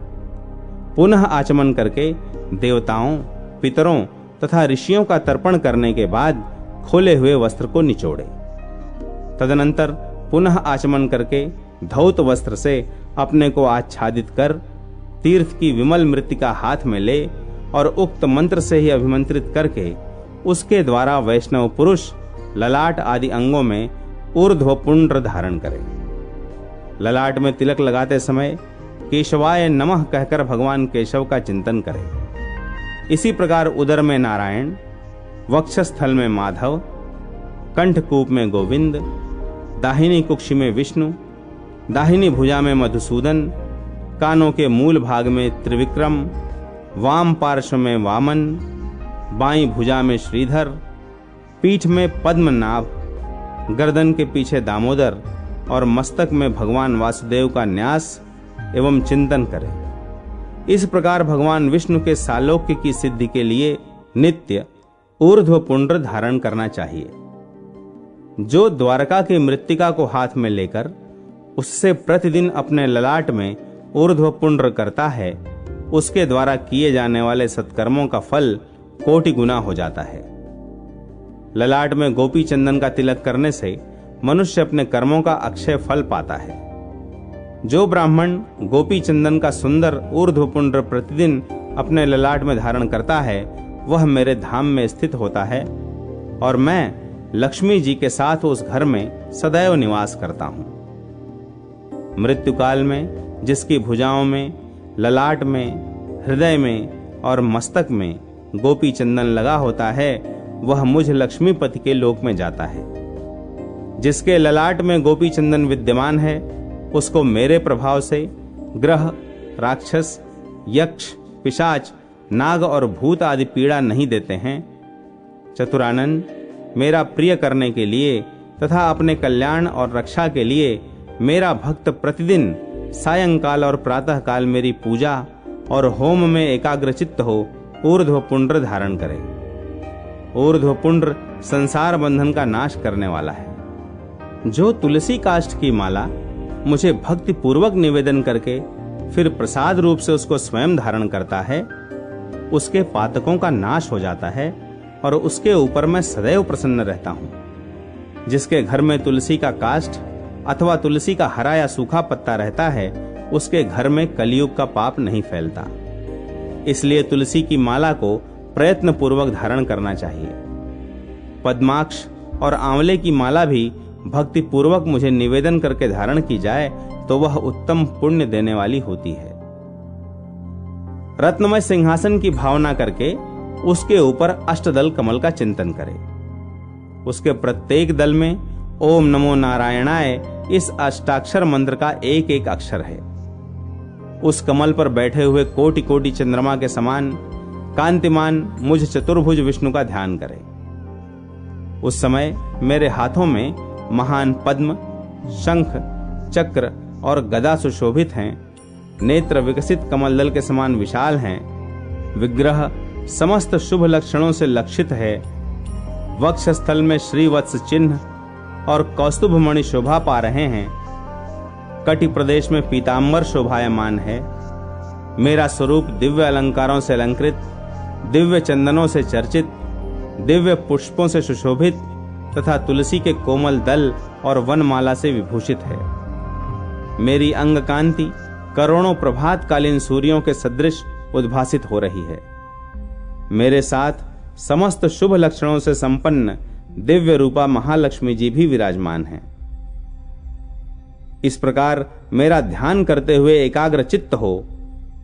पुनः आचमन करके देवताओं, पितरों तथा ऋषियों का तर्पण करने के बाद खोले हुए वस्त्र को निचोड़े। तदनंतर पुनः आचमन करके धौत वस्त्र से अपने को आच्छादित कर तीर्थ की विमल मृत्तिका हाथ में ले और उक्त मंत्र से ही अभिमंत्रित करके उसके द्वारा वैष्णव पुरुष ललाट आदि अंगों में ऊर्ध्व पुंड्र धारण करे। ललाट में तिलक लगाते समय केशवाय नमः कहकर भगवान केशव का चिंतन करे। इसी प्रकार उदर में नारायण, वक्षस्थल में माधव, कंठकूप में गोविंद, दाहिनी कुक्षी में विष्णु, दाहिनी भुजा में मधुसूदन, कानों के मूल भाग में त्रिविक्रम, वाम पार्श्व में वामन, बाईं भुजा में श्रीधर, पीठ में पद्मनाभ, गर्दन के पीछे दामोदर और मस्तक में भगवान वासुदेव का न्यास एवं चिंतन करें। इस प्रकार भगवान विष्णु के सालोक्य की सिद्धि के लिए नित्य ऊर्ध्व पुंड्र धारण करना चाहिए। जो द्वारका की मृत्तिका को हाथ में लेकर उससे प्रतिदिन अपने ललाट में ऊर्ध्व पुंड्र करता है, उसके द्वारा किए जाने वाले सत्कर्मों का फल कोटि गुना हो जाता है। ललाट में गोपी चंदन का तिलक करने से मनुष्य अपने कर्मों का अक्षय फल पाता है। जो ब्राह्मण गोपी चंदन का सुंदर ऊर्ध्व पुंड्र प्रतिदिन अपने ललाट में धारण करता है, वह मेरे धाम में स्थित होता है और मैं लक्ष्मी जी के साथ उस घर में सदैव निवास करता हूँ। मृत्यु काल में जिसकी भुजाओं में, ललाट में, हृदय में और मस्तक में गोपी चंदन लगा होता है, वह मुझ लक्ष्मीपति के लोक में जाता है। जिसके ललाट में गोपी चंदन विद्यमान है, उसको मेरे प्रभाव से ग्रह, राक्षस, यक्ष, पिशाच, नाग और भूत आदि पीड़ा नहीं देते हैं। चतुरानन, मेरा प्रिय करने के लिए तथा अपने कल्याण और रक्षा के लिए मेरा भक्त प्रतिदिन सायंकाल और प्रातः काल मेरी पूजा और होम में एकाग्रचित्त हो ऊर्ध्व पुंड्र धारण करे। ऊर्ध्व पुंड्र संसार बंधन का नाश करने वाला है। जो तुलसी काष्ठ की माला मुझे भक्ति पूर्वक निवेदन करके फिर प्रसाद रूप से उसको स्वयं धारण करता है, उसके पातकों का नाश हो जाता है और उसके ऊपर मैं सदैव प्रसन्न रहता हूं। जिसके घर में तुलसी का काष्ठ अथवा तुलसी का हरा या सूखा पत्ता रहता है, उसके घर में कलयुग का पाप नहीं फैलता। इसलिए तुलसी की माला को प्रयत्न पूर्वक धारण करना चाहिए। पद्माक्ष और आंवले की माला भी भक्ति पूर्वक मुझे निवेदन करके धारण की जाए तो वह उत्तम पुण्य देने वाली होती है। रत्नमय सिंहासन की भावना करके उसके ऊपर अष्टदल कमल का चिंतन करें। उसके प्रत्येक दल में ओम नमो नारायणाय इस अष्टाक्षर मंत्र का एक एक अक्षर है। उस कमल पर बैठे हुए कोटि कोटि चंद्रमा के समान कांतिमान मुझ चतुर्भुज विष्णु का ध्यान करें। उस समय मेरे हाथों में महान पद्म, शंख, चक्र और गदा सुशोभित हैं। नेत्र विकसित कमल दल के समान विशाल हैं। विग्रह समस्त शुभ लक्षणों से लक्षित है। वक्षस्थल में श्रीवत्स चिन्ह और कौस्तुभ मणि शोभा पा रहे हैं। कटि प्रदेश में पीतांबर शोभायमान है। मेरा स्वरूप दिव्य अलंकारों से अलंकृत, दिव्य चंदनों से चर्चित, दिव्य पुष्पों से सुशोभित तथा तुलसी के कोमल दल और वनमाला से विभूषित है। मेरी अंग कांति करोड़ों प्रभातकालीन सूर्यों के सदृश उद्भासित हो रही है। मेरे साथ समस्त शुभ लक्षणों से संपन्न दिव्य रूपा महालक्ष्मी जी भी विराजमान हैं। इस प्रकार मेरा ध्यान करते हुए एकाग्र चित्त हो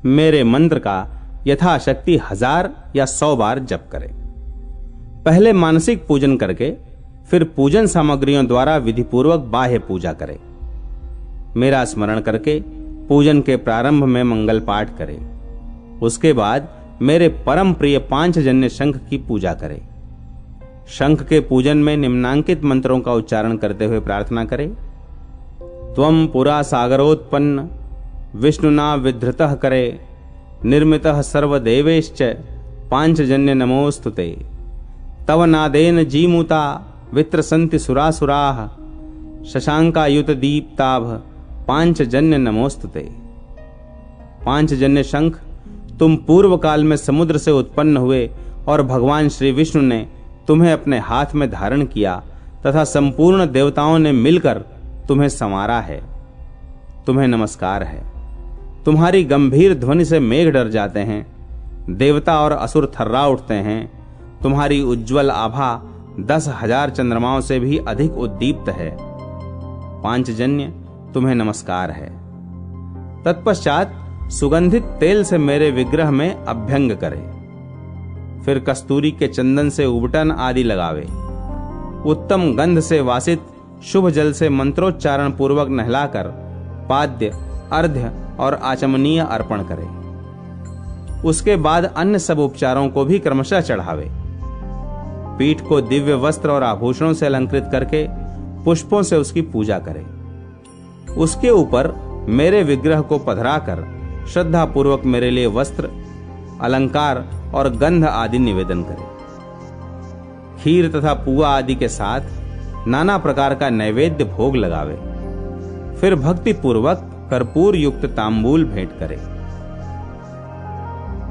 मेरे मंत्र का यथाशक्ति 1000 या 100 बार जप करें। पहले मानसिक पूजन करके फिर पूजन सामग्रियों द्वारा विधिपूर्वक बाह्य पूजा करें। मेरा स्मरण करके पूजन के प्रारंभ में मंगल पाठ करें। उसके बाद मेरे परम प्रिय पांचजन्य शंख की पूजा करें। शंख के पूजन में निम्नांकित मंत्रों का उच्चारण करते हुए प्रार्थना करें। त्वं पुरा सागरोत्पन्न विष्णुना विधृतः करे निर्मितः सर्वदेवेश्च पांचजन्य नमोस्तुते तव नादेन जीमूता वित्रसन्ति सुरासुराः शशांकायुत दीप्ताभ पांचजन्य नमोस्तुते। पांचजन्य शंख तुम पूर्व काल में समुद्र से उत्पन्न हुए और भगवान श्री विष्णु ने तुम्हें अपने हाथ में धारण किया तथा संपूर्ण देवताओं ने मिलकर तुम्हें संवारा है। तुम्हें नमस्कार है। तुम्हारी गंभीर ध्वनि से मेघ डर जाते हैं, देवता और असुर थर्रा उठते हैं। तुम्हारी उज्ज्वल आभा 10,000 चंद्रमाओं से भी अधिक उद्दीप्त है। पांचजन्य तुम्हें नमस्कार है। तत्पश्चात सुगंधित तेल से मेरे विग्रह में अभ्यंग करे। फिर कस्तूरी के चंदन से उबटन आदि लगावे। उत्तम गंध से वासित शुभ जल से मंत्रोच्चारण पूर्वक नहलाकर पाद्य, अर्घ्य और आचमनीय अर्पण करे। उसके बाद अन्य सब उपचारों को भी क्रमशः चढ़ावे। पीठ को दिव्य वस्त्र और आभूषणों से अलंकृत करके पुष्पों से उसकी पूजा करे। उसके ऊपर मेरे विग्रह को पधराकर श्रद्धा पूर्वक मेरे लिए वस्त्र, अलंकार और गंध आदि निवेदन करे। खीर तथा पुआ आदि के साथ नाना प्रकार का नैवेद्य भोग लगावे। फिर भक्ति पूर्वक कर्पूर युक्त तांबूल भेंट करे।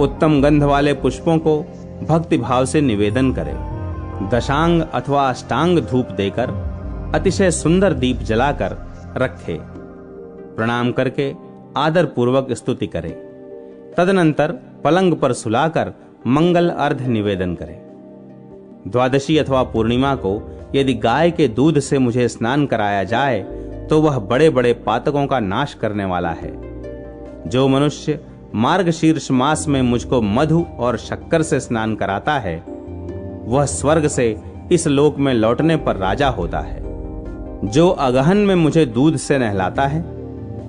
उत्तम गंध वाले पुष्पों को भक्ति भाव से निवेदन करे। दशांग अथवा अष्टांग धूप देकर अतिशय सुंदर दीप जलाकर रखे। प्रणाम करके आदर पूर्वक स्तुति करे। तदनंतर पलंग पर सुलाकर मंगल अर्घ्य निवेदन करे। द्वादशी अथवा पूर्णिमा को यदि गाय के दूध से मुझे स्नान कराया जाए तो वह बड़े बड़े पातकों का नाश करने वाला है। जो मनुष्य मार्गशीर्ष मास में मुझको मधु और शक्कर से स्नान कराता है वह स्वर्ग से इस लोक में लौटने पर राजा होता है। जो अगहन में मुझे दूध से नहलाता है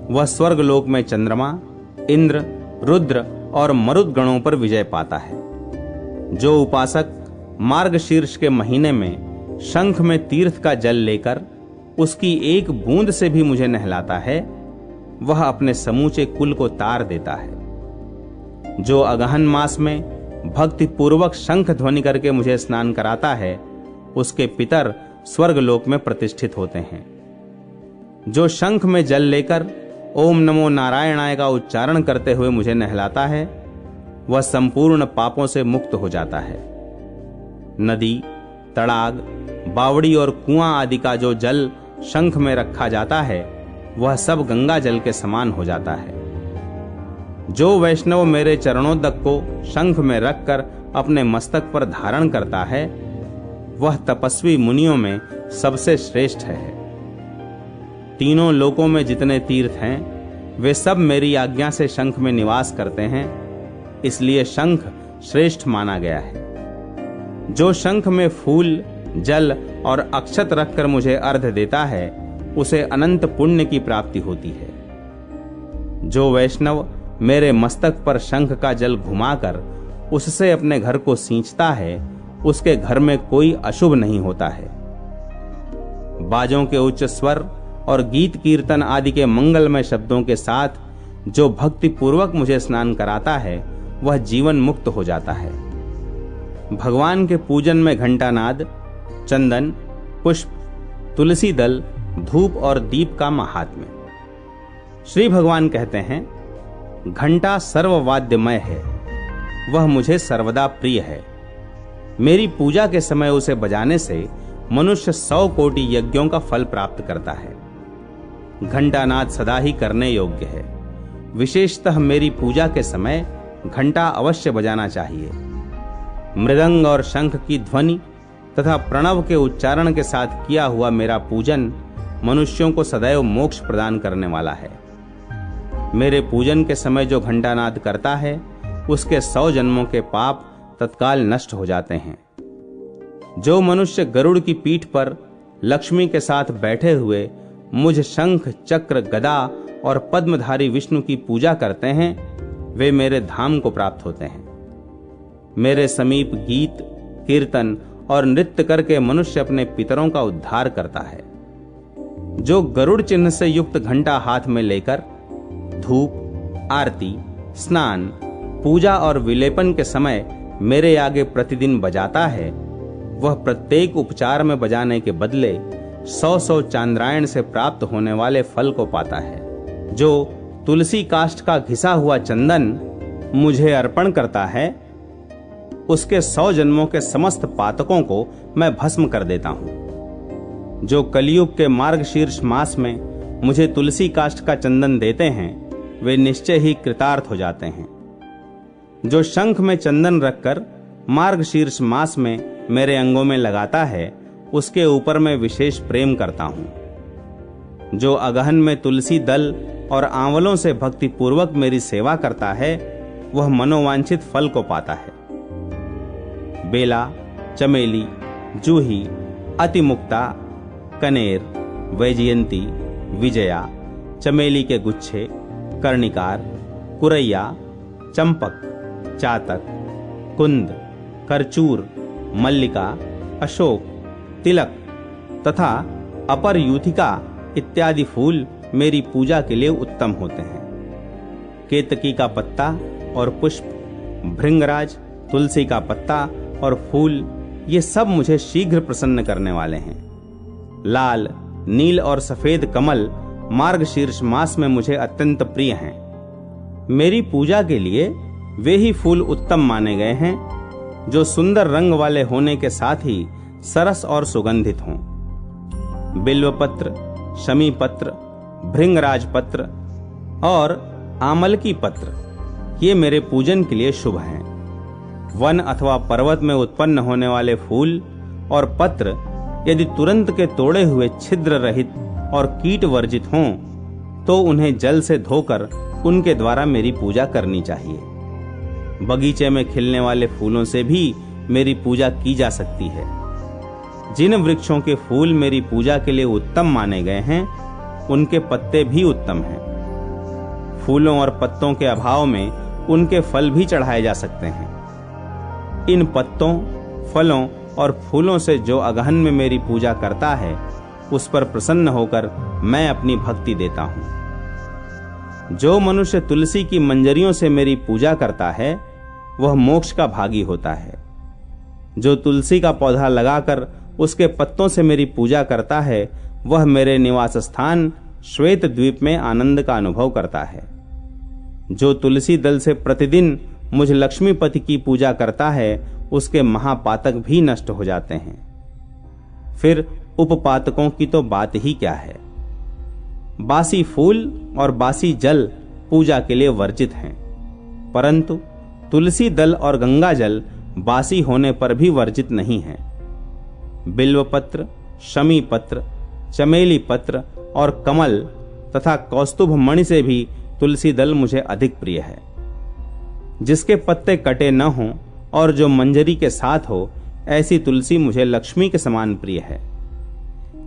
वह स्वर्ग लोक में चंद्रमा, इंद्र, रुद्र और मरुद गणों पर विजय पाता है। जो उपासक मार्गशीर्ष के महीने में शंख में तीर्थ का जल लेकर उसकी एक बूंद से भी मुझे नहलाता है वह अपने समूचे कुल को तार देता है। जो अगहन मास में भक्ति पूर्वक शंख ध्वनि करके मुझे स्नान कराता है उसके पितर स्वर्ग लोक में प्रतिष्ठित होते हैं। जो शंख में जल लेकर ओम नमो नारायणाय का उच्चारण करते हुए मुझे नहलाता है वह संपूर्ण पापों से मुक्त हो जाता है। नदी, तड़ाग, बावड़ी और कुआं आदि का जो जल शंख में रखा जाता है वह सब गंगा जल के समान हो जाता है। जो वैष्णव मेरे चरणोदक को शंख में रखकर अपने मस्तक पर धारण करता है वह तपस्वी मुनियों में सबसे श्रेष्ठ है। तीनों लोकों में जितने तीर्थ हैं वे सब मेरी आज्ञा से शंख में निवास करते हैं, इसलिए शंख श्रेष्ठ माना गया है। जो शंख में फूल, जल और अक्षत रखकर मुझे अर्घ्य देता है उसे अनंत पुण्य की प्राप्ति होती है। जो वैष्णव मेरे मस्तक पर शंख का जल घुमाकर उससे अपने घर को सींचता है उसके घर में कोई अशुभ नहीं होता है। बाजों के उच्च स्वर और गीत कीर्तन आदि के मंगलमय शब्दों के साथ जो भक्ति पूर्वक मुझे स्नान कराता है वह जीवन मुक्त हो जाता है। भगवान के पूजन में घंटानाद, चंदन, पुष्प, तुलसी दल, धूप और दीप का महात्म्य। श्री भगवान कहते हैं, घंटा सर्ववाद्यमय है, वह मुझे सर्वदा प्रिय है। मेरी पूजा के समय उसे बजाने से मनुष्य 100 कोटि यज्ञों का फल प्राप्त करता है। घंटानाद सदा ही करने योग्य है। विशेषतः मेरी पूजा के समय घंटा अवश्य बजाना चाहिए। मृदंग और शंख की ध्वनि तथा प्रणव के उच्चारण के साथ किया हुआ मेरा पूजन मनुष्यों को सदैव मोक्ष प्रदान करने वाला है। मेरे पूजन के समय जो घंटानाद करता है उसके 100 जन्मों के पाप तत्काल नष्ट हो जाते हैं। जो मनुष्य गरुड़ की पीठ पर लक्ष्मी के साथ बैठे हुए मुझ शंख, चक्र, गदा और पद्मधारी विष्णु की पूजा करते हैं वे मेरे धाम को प्राप्त होते हैं। मेरे समीप गीत, कीर्तन और नृत्य करके मनुष्य अपने पितरों का उद्धार करता है। जो गरुड़ चिन्ह से युक्त घंटा हाथ में लेकर धूप, आरती, स्नान, पूजा और विलेपन के समय मेरे आगे प्रतिदिन बजाता है वह प्रत्येक उपचार में बजाने के बदले 100 चांद्रायण से प्राप्त होने वाले फल को पाता है। जो तुलसी काष्ठ का घिसा हुआ चंदन मुझे अर्पण करता है उसके 100 जन्मों के समस्त पातकों को मैं भस्म कर देता हूं। जो कलयुग के मार्गशीर्ष मास में मुझे तुलसी काष्ठ का चंदन देते हैं वे निश्चय ही कृतार्थ हो जाते हैं। जो शंख में चंदन रखकर मार्गशीर्ष मास में मेरे अंगों में लगाता है उसके ऊपर मैं विशेष प्रेम करता हूं। जो अगहन में तुलसी दल और आंवलों से भक्ति पूर्वक मेरी सेवा करता है वह मनोवांछित फल को पाता है। बेला, चमेली, जूही, अतिमुक्ता, कनेर, वैजयंती, विजया, चमेली के गुच्छे, कर्णिकार, कुरैया, चंपक, चातक, कुंद, करचूर, मल्लिका, अशोक, तिलक तथा अपर यूथिका इत्यादि फूल मेरी पूजा के लिए उत्तम होते हैं। केतकी का पत्ता और पुष्प, भृंगराज, तुलसी का पत्ता और फूल ये सब मुझे शीघ्र प्रसन्न करने वाले हैं। लाल, नील और सफेद कमल मार्गशीर्ष मास में मुझे अत्यंत प्रिय हैं। मेरी पूजा के लिए वे ही फूल उत्तम माने गए हैं जो सुंदर रंग वाले होने के साथ ही सरस और सुगंधित हों। बिल्वपत्र, शमी पत्र, भृंगराज पत्र और आमलकी पत्र ये मेरे पूजन के लिए शुभ हैं। वन अथवा पर्वत में उत्पन्न होने वाले फूल और पत्र यदि तुरंत के तोड़े हुए छिद्र रहित और कीट वर्जित हों तो उन्हें जल से धोकर उनके द्वारा मेरी पूजा करनी चाहिए। बगीचे में खिलने वाले फूलों से भी मेरी पूजा की जा सकती है। जिन वृक्षों के फूल मेरी पूजा के लिए उत्तम माने गए हैं उनके पत्ते भी उत्तम हैं। फूलों और पत्तों के अभाव में उनके फल भी चढ़ाए जा सकते हैं। इन पत्तों, फलों और फूलों से जो अगहन में मेरी पूजा करता है उस पर प्रसन्न होकर मैं अपनी भक्ति देता हूं। जो मनुष्य तुलसी की मंजरियों से मेरी पूजा करता है वह मोक्ष का भागी होता है। जो तुलसी का पौधा लगाकर उसके पत्तों से मेरी पूजा करता है वह मेरे निवास स्थान श्वेत द्वीप में आनंद का अनुभव करता है। जो तुलसी दल से प्रतिदिन मुझ लक्ष्मीपति की पूजा करता है उसके महापातक भी नष्ट हो जाते हैं। फिर उपपातकों की तो बात ही क्या है। बासी फूल और बासी जल पूजा के लिए वर्जित हैं, परंतु तुलसी दल और गंगा जल बासी होने पर भी वर्जित नहीं है। बिल्व पत्र, शमी पत्र, चमेली पत्र और कमल तथा कौस्तुभ मणि से भी तुलसी दल मुझे अधिक प्रिय है। जिसके पत्ते कटे न हों और जो मंजरी के साथ हो, ऐसी तुलसी मुझे लक्ष्मी के समान प्रिय है।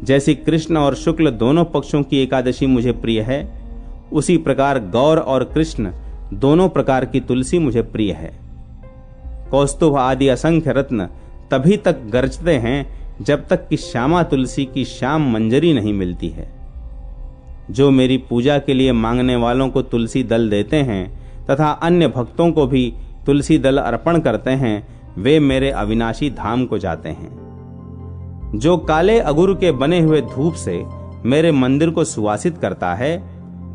जैसी कृष्ण और शुक्ल दोनों पक्षों की एकादशी मुझे प्रिय है, उसी प्रकार गौर और कृष्ण दोनों प्रकार की तुलसी मुझे प्रिय है। कौस्तुभ आदि असंख्य रत्न तभी तक गरजते हैं जब तक कि श्यामा तुलसी की श्याम मंजरी नहीं मिलती है। जो मेरी पूजा के लिए मांगने वालों को तुलसी दल देते हैं तथा अन्य भक्तों को भी तुलसी दल अर्पण करते हैं, वे मेरे अविनाशी धाम को जाते हैं। जो काले अगुर के बने हुए धूप से मेरे मंदिर को सुवासित करता है,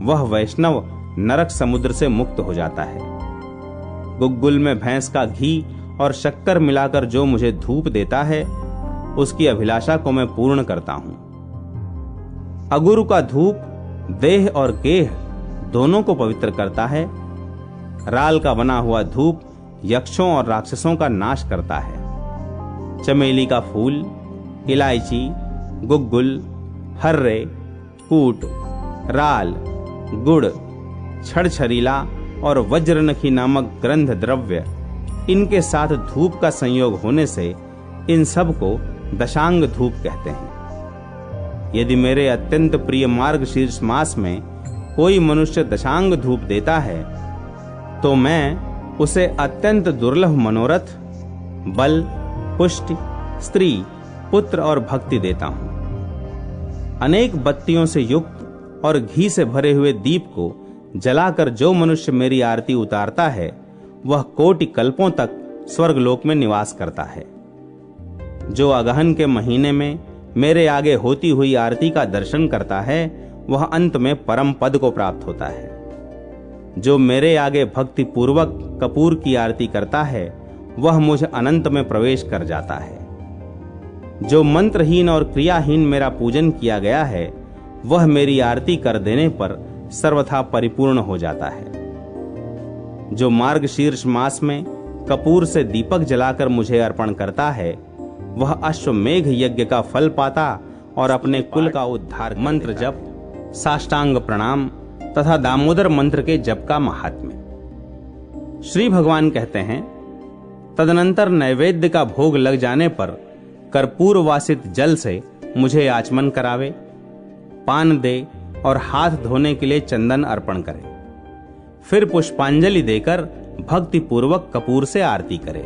वह वैष्णव नरक समुद्र से मुक्त हो जाता है। गुग्गुल में भैंस का घी और शक्कर मिलाकर जो मुझे धूप देता है, उसकी अभिलाषा को मैं पूर्ण करता हूं। अगुरु का धूप देह और गेह दोनों को पवित्र करता है। राल का बना हुआ धूप यक्षों और राक्षसों का नाश करता है। चमेली का फूल, इलायची, गुग्गुल, हर्रे, कूट, राल, गुड़, छड़छरीला और वज्रनखी नामक गंध द्रव्य, इनके साथ धूप का संयोग होने से इन सब को दशांग धूप कहते हैं। यदि मेरे अत्यंत प्रिय मार्गशीर्ष मास में कोई मनुष्य दशांग धूप देता है, तो मैं उसे अत्यंत दुर्लभ मनोरथ, बल, पुष्टि, स्त्री, पुत्र और भक्ति देता हूं। अनेक बत्तियों से युक्त और घी से भरे हुए दीप को जलाकर जो मनुष्य मेरी आरती उतारता है, वह कोटि कल्पों तक स्वर्गलोक में निवास करता है। जो अगहन के महीने में मेरे आगे होती हुई आरती का दर्शन करता है, वह अंत में परम पद को प्राप्त होता है। जो मेरे आगे भक्ति पूर्वक कपूर की आरती करता है, वह मुझ अनंत में प्रवेश कर जाता है। जो मंत्रहीन और क्रियाहीन मेरा पूजन किया गया है, वह मेरी आरती कर देने पर सर्वथा परिपूर्ण हो जाता है। जो मार्गशीर्ष मास में कपूर से दीपक जलाकर मुझे अर्पण करता है, वह अश्वमेघ यज्ञ का फल पाता और अपने कुल का उद्धार। मंत्र जप, साष्टांग प्रणाम तथा दामोदर मंत्र के जप का महात्म्य। श्री भगवान कहते हैं, तदनंतर नैवेद्य का भोग लग जाने पर कर्पूर वासित जल से मुझे आचमन करावे, पान दे और हाथ धोने के लिए चंदन अर्पण करे। फिर पुष्पांजलि देकर भक्ति पूर्वक कपूर से आरती करे।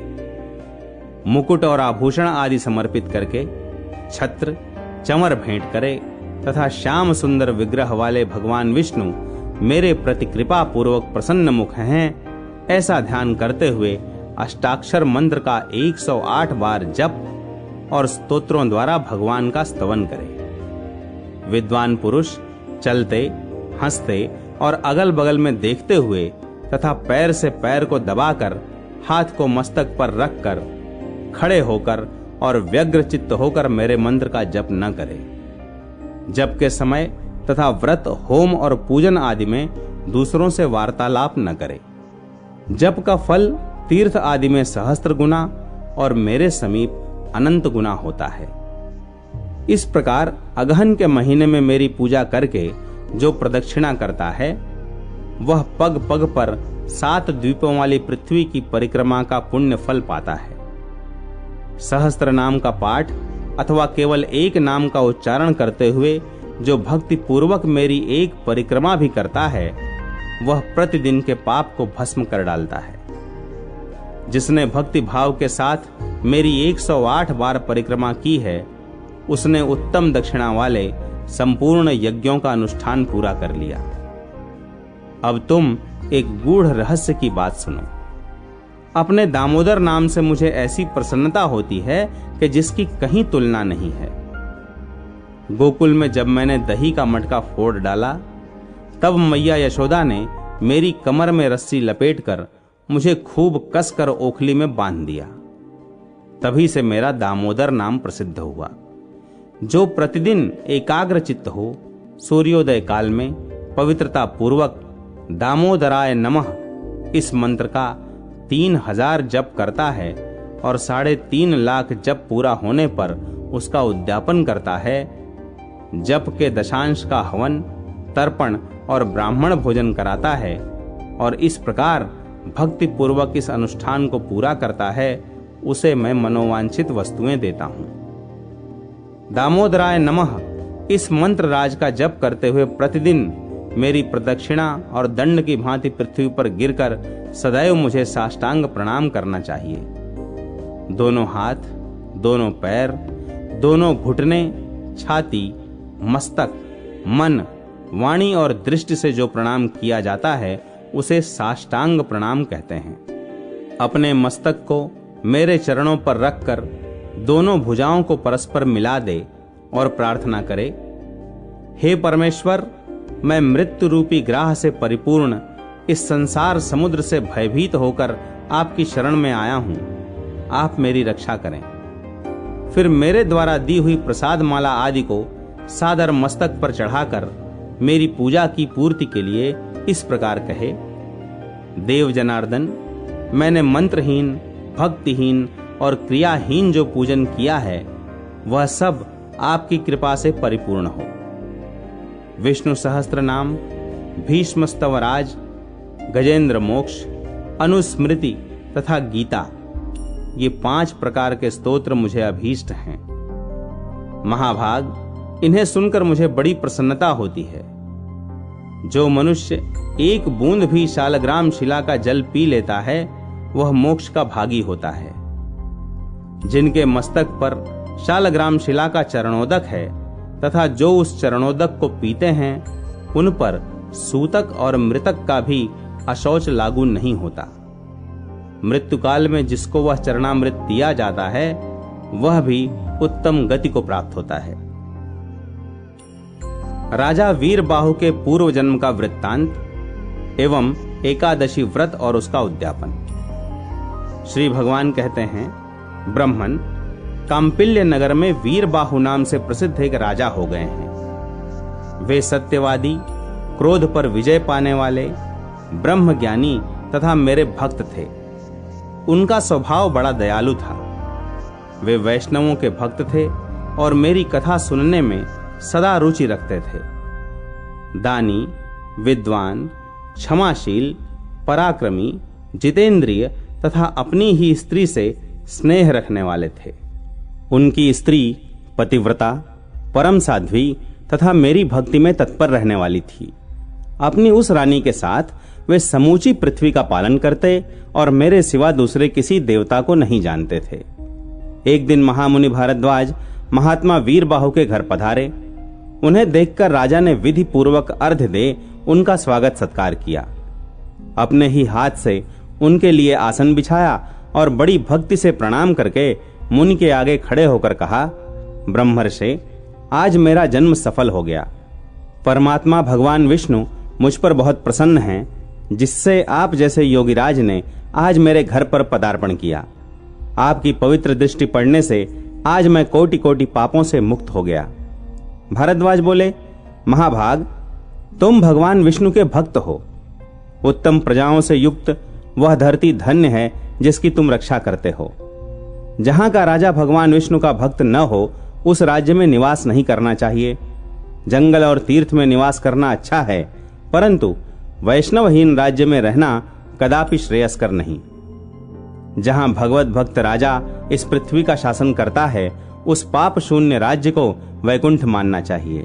मुकुट और आभूषण आदि समर्पित करके छत्र, चमर भेंट करे तथा श्याम सुंदर विग्रह वाले भगवान विष्णु मेरे प्रति कृपा पूर्वक प्रसन्न मुख हैं, ऐसा ध्यान करते हुए अष्टाक्षर मंत्र का 108 बार जप और स्तोत्रों द्वारा भगवान का स्तवन करे। विद्वान पुरुष चलते, हंसते और अगल बगल में देखते हुए तथा पैर से पैर को दबाकर हाथ को मस्तक पर रखकर खड़े होकर और व्यग्र चित्त होकर मेरे मंत्र का जप न करे। जप के समय तथा व्रत, होम और पूजन आदि में दूसरों से वार्तालाप न करे। जप का फल तीर्थ आदि में सहस्त्र गुना और मेरे समीप अनंत गुना होता है। इस प्रकार अगहन के महीने में मेरी पूजा करके जो प्रदक्षिणा करता है, वह पग पग पर 7 द्वीपों वाली पृथ्वी की परिक्रमा का पुण्य फल पाता है। सहस्त्र नाम का पाठ अथवा केवल एक नाम का उच्चारण करते हुए जो भक्ति पूर्वक मेरी एक परिक्रमा भी करता है, वह प्रतिदिन के पाप को भस्म कर डालता है। जिसने भक्ति भाव के साथ मेरी 108 बार परिक्रमा की है, उसने उत्तम दक्षिणा वाले संपूर्ण यज्ञों का अनुष्ठान पूरा कर लिया। अब तुम एक गूढ़ रहस्य की बात सुनो। अपने दामोदर नाम से मुझे ऐसी प्रसन्नता होती है कि जिसकी कहीं तुलना नहीं है। गोकुल में जब मैंने दही का मटका फोड़ डाला, तब मैया यशोदा ने मेरी कमर में रस्सी लपेटकर मुझे खूब कसकर ओखली में बांध दिया। तभी से मेरा दामोदर नाम प्रसिद्ध हुआ। जो प्रतिदिन एकाग्र चित्त हो, सूर्योदय काल में पवित्रता पूर्वक दामोदराय नमः इस मंत्र का 3000 जप करता है और 3.5 लाख जप पूरा होने पर उसका उद्यापन करता है, जप के दशांश का हवन, तर्पण और ब्राह्मण भोजन कराता है और इस प्रकार भक्ति पूर्वक इस अनुष्ठान को पूरा करता है, उसे मैं मनोवांछित वस्तुएं देता हूं। दामोदराय नमः इस मंत्र राज का जप करते हुए प्रतिदिन मेरी प्रदक्षिणा और दंड की भांति पृथ्वी पर गिरकर सदैव मुझे साष्टांग प्रणाम करना चाहिए। दोनों हाथ, दोनों पैर, दोनों घुटने, छाती, मस्तक, मन, वाणी और दृष्टि से जो प्रणाम किया जाता है उसे साष्टांग प्रणाम कहते हैं। अपने मस्तक को मेरे चरणों पर रखकर दोनों भुजाओं को परस्पर मिला दे और प्रार्थना करे, हे परमेश्वर, मैं मृत्यु रूपी ग्राह से परिपूर्ण इस संसार समुद्र से भयभीत होकर आपकी शरण में आया हूं, आप मेरी रक्षा करें। फिर मेरे द्वारा दी हुई प्रसाद माला आदि को सादर मस्तक पर चढ़ाकर मेरी पूजा की पूर्ति के लिए इस प्रकार कहे, देव जनार्दन, मैंने मंत्रहीन, भक्तिहीन और क्रियाहीन जो पूजन किया है वह सब आपकी कृपा से परिपूर्ण हो। विष्णु सहस्त्र नाम, भीष्म स्तवराज, गजेंद्र मोक्ष, अनुस्मृति तथा गीता, ये 5 प्रकार के स्तोत्र मुझे अभीष्ट हैं। महाभाग, इन्हें सुनकर मुझे बड़ी प्रसन्नता होती है। जो मनुष्य 1 बूंद भी शालग्राम शिला का जल पी लेता है वह मोक्ष का भागी होता है। जिनके मस्तक पर शालग्राम शिला का चरणोदक है तथा जो उस चरणोदक को पीते हैं उन पर सूतक और मृतक का भी अशौच लागू नहीं होता। मृत्यु काल में जिसको वह चरणामृत दिया जाता है वह भी उत्तम गति को प्राप्त होता है। राजा वीरबाहु के पूर्व जन्म का वृत्तांत एवं एकादशी व्रत और उसका उद्यापन। श्री भगवान कहते हैं, ब्रह्मन, कांपिल्य नगर में वीरबाहु नाम से प्रसिद्ध एक राजा हो गए हैं। वे सत्यवादी, क्रोध पर विजय पाने वाले, ब्रह्मज्ञानी तथा मेरे भक्त थे। उनका स्वभाव बड़ा दयालु था। वे वैष्णवों के भक्त थे और मेरी कथा सुनने में सदा रुचि रखते थे। दानी, विद्वान, क्षमाशील, पराक्रमी, जितेंद्रिय तथा अपनी ही स्त्री से स्नेह रखने वाले थे। उनकी स्त्री पतिव्रता, परम साध्वी तथा मेरी भक्ति में तत्पर रहने वाली थी। अपनी उस रानी के साथ वे समूची पृथ्वी का पालन करते और मेरे सिवा दूसरे किसी देवता को नहीं जानते थे। एक दिन महामुनि भारद्वाज महात्मा वीरबाहु के घर पधारे। उन्हें देखकर राजा ने विधि पूर्वक अर्घ्य दे उनका स्वागत सत्कार किया। अपने ही हाथ से उनके लिए आसन बिछाया और बड़ी भक्ति से प्रणाम करके मुनि के आगे खड़े होकर कहा, ब्रह्मर्षि, आज मेरा जन्म सफल हो गया। परमात्मा भगवान विष्णु मुझ पर बहुत प्रसन्न हैं, जिससे आप जैसे योगीराज ने आज मेरे घर पर पदार्पण किया। आपकी पवित्र दृष्टि पड़ने से आज मैं कोटि कोटि पापों से मुक्त हो गया। भारद्वाज बोले, महाभाग, तुम भगवान विष्णु के भक्त हो। उत्तम प्रजाओं से युक्त वह धरती धन्य है जिसकी तुम रक्षा करते हो। जहां का राजा भगवान विष्णु का भक्त न हो उस राज्य में निवास नहीं करना चाहिए। जंगल और तीर्थ में निवास करना अच्छा है, परंतु वैष्णवहीन राज्य में रहना कदापि श्रेयस्कर नहीं। जहां भगवत भक्त राजा इस पृथ्वी का शासन करता है उस पाप शून्य राज्य को वैकुंठ मानना चाहिए।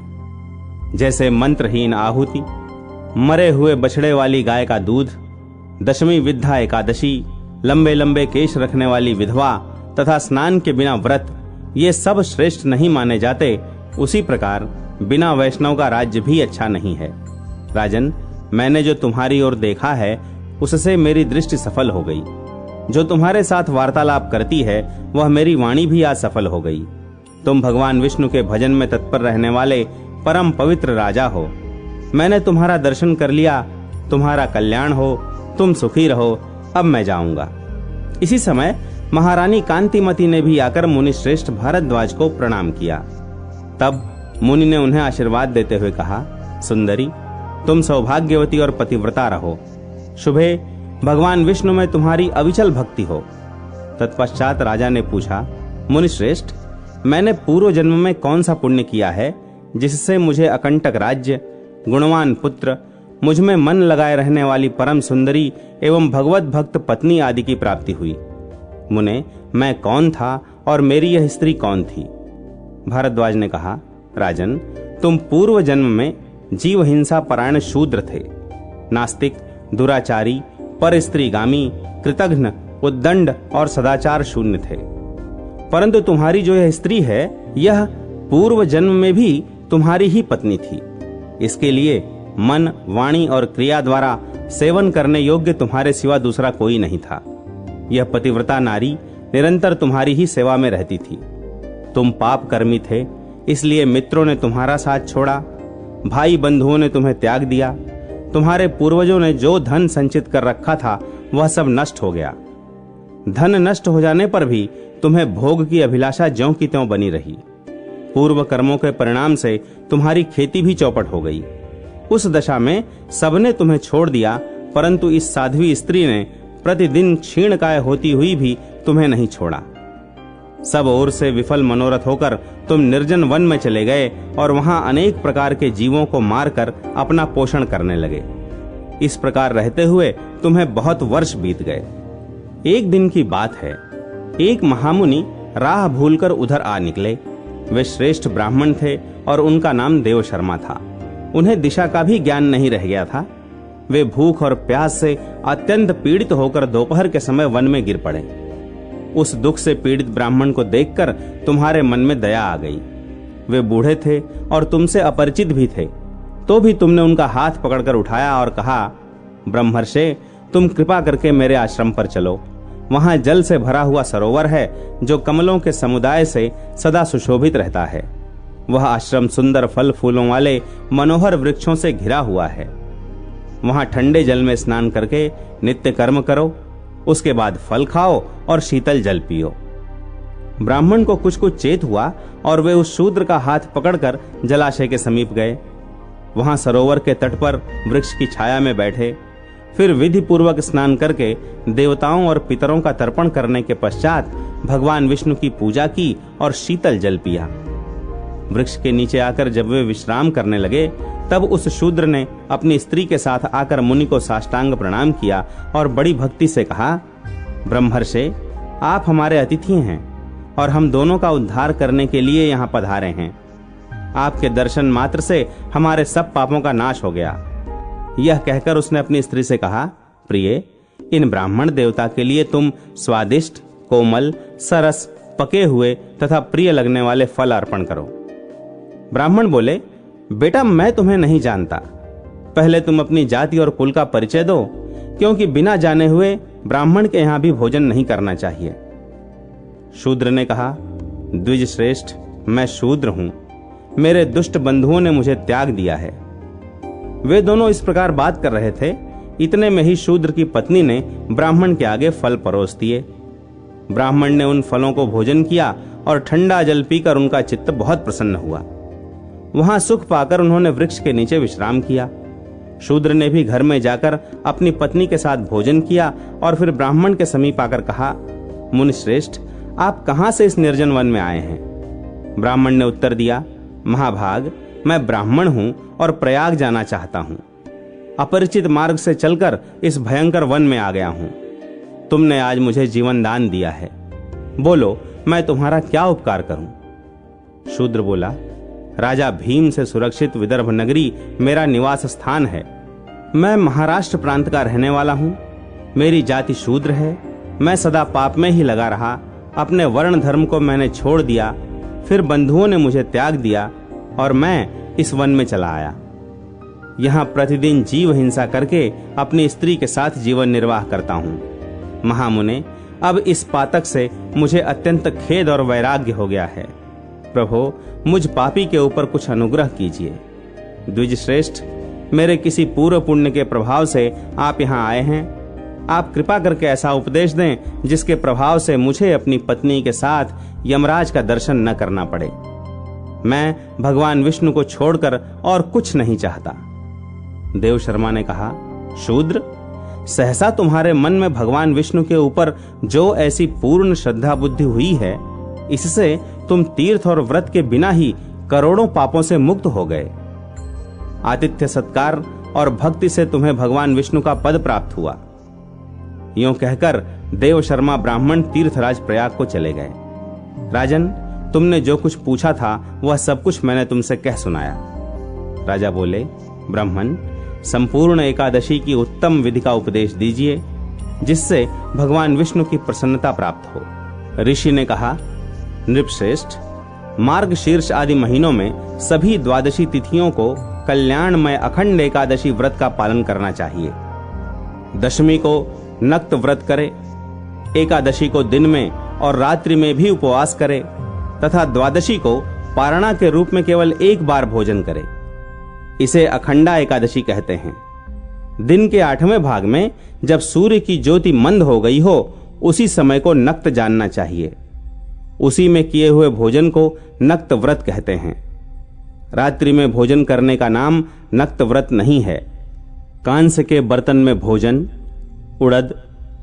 जैसे मंत्रहीन आहुति, मरे हुए बछड़े वाली गाय का दूध, दशमी विद्या एकादशी, लंबे लंबे केश रखने वाली विधवा तथा स्नान के बिना व्रत, ये सब श्रेष्ठ नहीं माने जाते, उसी प्रकार बिना वैष्णव का राज्य भी अच्छा नहीं है। राजन, मैंने जो तुम्हारी ओर देखा है उससे मेरी दृष्टि सफल हो गई। जो तुम्हारे साथ वार्तालाप करती है वह मेरी वाणी भी आज सफल हो गई। तुम भगवान विष्णु के भजन में तत्पर रहने वाले परम पवित्र राजा हो। मैंने तुम्हारा दर्शन कर लिया। तुम्हारा कल्याण हो, तुम सुखी रहो, अब मैं जाऊंगा। इसी समय महारानी कांतिमती ने भी आकर मुनि श्रेष्ठ भारद्वाज को प्रणाम किया। तब मुनि ने उन्हें आशीर्वाद देते हुए कहा, सुंदरी, तुम सौभाग्यवती और पतिव्रता रहो। शुभे भगवान विष्णु में तुम्हारी अविचल भक्ति हो। तत्पश्चात राजा ने पूछा, मुनिश्रेष्ठ, मैंने पूर्व जन्म में कौन सा पुण्य किया है जिससे मुझे अकंटक राज्य, गुणवान पुत्र, मुझ में मन लगाए रहने वाली परम सुंदरी एवं भगवत भक्त पत्नी आदि की प्राप्ति हुई? मुने, मैं कौन था और मेरी यह स्त्री कौन थी? भारद्वाज ने कहा, राजन, तुम पूर्व जन्म में जीव हिंसा परायण शूद्र थे, नास्तिक, दुराचारी, पर स्त्रीगामी, कृतघ्न, उद्दंड और सदाचार शून्य थे। परंतु तुम्हारी जो यह स्त्री है, यह पूर्व जन्म में भी तुम्हारी ही पत्नी थी। इसके लिए मन, वाणी और क्रिया द्वारा सेवन करने योग्य तुम्हारे सिवा दूसरा कोई नहीं था। यह पतिव्रता नारी निरंतर तुम्हारी ही सेवा में रहती थी। तुम पाप कर्मी थे, इसलिए मित्रों ने तुम्हारा साथ छोड़ा, भाई बंधुओं ने तुम्हें त्याग दिया। तुम्हारे पूर्वजों ने जो धन संचित कर रखा था वह सब नष्ट हो गया। धन नष्ट हो जाने पर भी तुम्हें भोग की अभिलाषा ज्यों की त्यों बनी रही। पूर्व कर्मों के परिणाम से तुम्हारी खेती भी चौपट हो गई। उस दशा में सबने तुम्हें छोड़ दिया, परंतु इस साध्वी स्त्री ने प्रतिदिन क्षीणकाय होती हुई भी तुम्हें नहीं छोड़ा। सब ओर से विफल मनोरथ होकर तुम निर्जन वन में चले गए और वहां अनेक प्रकार के जीवों को मारकर अपना पोषण करने लगे। इस प्रकार रहते हुए तुम्हें बहुत वर्ष बीत गए। एक दिन की बात है, एक महामुनि राह भूलकर उधर आ निकले। वे श्रेष्ठ ब्राह्मण थे और उनका नाम देवशर्मा था। उन्हें दिशा का भी ज्ञान नहीं रह गया था। वे भूख और प्यास से अत्यंत पीड़ित होकर दोपहर के समय वन में गिर पड़े। उस दुख से पीड़ित ब्राह्मण को देखकर तुम्हारे मन में दया आ गई। वे बूढ़े थे और तुमसे अपरिचित भी थे, तो भी तुमने उनका हाथ पकड़कर उठाया और कहा, ब्रह्मर्षे, तुम कृपा करके मेरे आश्रम पर चलो। वहां जल से भरा हुआ सरोवर है जो कमलों के समुदाय से सदा सुशोभित रहता है। वह आश्रम सुंदर फल फूलों वाले मनोहर वृक्षों से घिरा हुआ है। वहां ठंडे जल में स्नान करके नित्य कर्म करो, उसके बाद फल खाओ और शीतल जल पियो। ब्राह्मण को कुछ कुछ चेत हुआ और वे उस शूद्र का हाथ पकड़कर जलाशय के समीप गए। वहां सरोवर के तट पर वृक्ष की छाया में बैठे। फिर विधि पूर्वक स्नान करके देवताओं और पितरों का तर्पण करने के पश्चात भगवान विष्णु की पूजा की और शीतल जल पिया। वृक्ष के नीचे आकर जब वे विश्राम करने लगे, तब उस शूद्र ने अपनी स्त्री के साथ आकर मुनि को साष्टांग प्रणाम किया और बड़ी भक्ति से कहा, ब्रह्मर्षे, आप हमारे अतिथि हैं और हम दोनों का उद्धार करने के लिए यहाँ पधारे हैं। आपके दर्शन मात्र से हमारे सब पापों का नाश हो गया। यह कहकर उसने अपनी स्त्री से कहा, प्रिय, इन ब्राह्मण देवता के लिए तुम स्वादिष्ट, कोमल, सरस, पके हुए तथा प्रिय लगने वाले फल अर्पण करो। ब्राह्मण बोले, बेटा, मैं तुम्हें नहीं जानता। पहले तुम अपनी जाति और कुल का परिचय दो, क्योंकि बिना जाने हुए ब्राह्मण के यहां भी भोजन नहीं करना चाहिए। शूद्र ने कहा, द्विज श्रेष्ठ, मैं शूद्र हूं। मेरे दुष्ट बंधुओं ने मुझे त्याग दिया है। वे दोनों इस प्रकार बात कर रहे थे, इतने में ही शूद्र की पत्नी ने ब्राह्मण के आगे फल परोस दिए। ब्राह्मण ने उन फलों को भोजन किया और ठंडा जल पीकर उनका चित्त बहुत प्रसन्न हुआ। वहां सुख पाकर उन्होंने वृक्ष के नीचे विश्राम किया। शूद्र ने भी घर में जाकर अपनी पत्नी के साथ भोजन किया और फिर ब्राह्मण के समीप आकर कहा, मुनिश्रेष्ठ, आप कहां से इस निर्जन वन में आए हैं? ब्राह्मण ने उत्तर दिया, महाभाग, मैं ब्राह्मण हूं और प्रयाग जाना चाहता हूं। अपरिचित मार्ग से चलकर इस भयंकर वन में आ गया हूं। तुमने आज मुझे जीवन दान दिया है, बोलो मैं तुम्हारा क्या उपकार करूं? शूद्र बोला, राजा भीम से सुरक्षित विदर्भ नगरी मेरा निवास स्थान है। मैं महाराष्ट्र प्रांत का रहने वाला हूं। मेरी जाति शूद्र है। मैं सदा पाप में ही लगा रहा। अपने वर्ण धर्म को मैंने छोड़ दिया। फिर बंधुओं ने मुझे त्याग दिया और मैं इस वन में चला आया। यहाँ प्रतिदिन जीव हिंसा करके अपनी स्त्री के साथ जीवन निर्वाह करता हूँ। महामुने, अब इस पातक से मुझे अत्यंत खेद और वैराग्य हो गया है। प्रभो, मुझ पापी के ऊपर कुछ अनुग्रह कीजिए। द्विज श्रेष्ठ, मेरे किसी पूर्व पुण्य के प्रभाव से आप यहाँ आए हैं। आप कृपा करके ऐसा उपदेश दें जिसके प्रभाव से मुझे अपनी पत्नी के साथ यमराज का दर्शन न करना पड़े। मैं भगवान विष्णु को छोड़कर और कुछ नहीं चाहता। देव शर्मा ने कहा, शूद्र, सहसा तुम्हारे मन में भगवान विष्णु के ऊपर जो ऐसी पूर्ण श्रद्धा बुद्धि हुई है, इससे तुम तीर्थ और व्रत के बिना ही करोड़ों पापों से मुक्त हो गए। आतिथ्य सत्कार और भक्ति से तुम्हें भगवान विष्णु का पद प्राप्त हुआ। यूं कहकर देव शर्मा ब्राह्मण तीर्थराज प्रयाग को चले गए। राजन, तुमने जो कुछ पूछा था वह सब कुछ मैंने तुमसे कह सुनाया। राजा बोले, ब्राह्मण, संपूर्ण एकादशी की उत्तम विधि का उपदेश दीजिए जिससे भगवान विष्णु की प्रसन्नता प्राप्त हो। ऋषि ने कहा, नृपश्रेष्ठ, मार्ग शीर्ष आदि महीनों में सभी द्वादशी तिथियों को कल्याणमय अखंड एकादशी व्रत का पालन करना चाहिए। दशमी को नक्त व्रत करे, एकादशी को दिन में और रात्रि में भी उपवास करे तथा द्वादशी को पारणा के रूप में केवल एक बार भोजन करे। इसे अखंडा एकादशी कहते हैं। दिन के 8वें भाग में जब सूर्य की ज्योति मंद हो गई हो, उसी समय को नक्त जानना चाहिए। उसी में किए हुए भोजन को नक्त व्रत कहते हैं। रात्रि में भोजन करने का नाम नक्त व्रत नहीं है। कांस्य के बर्तन में भोजन, उड़द,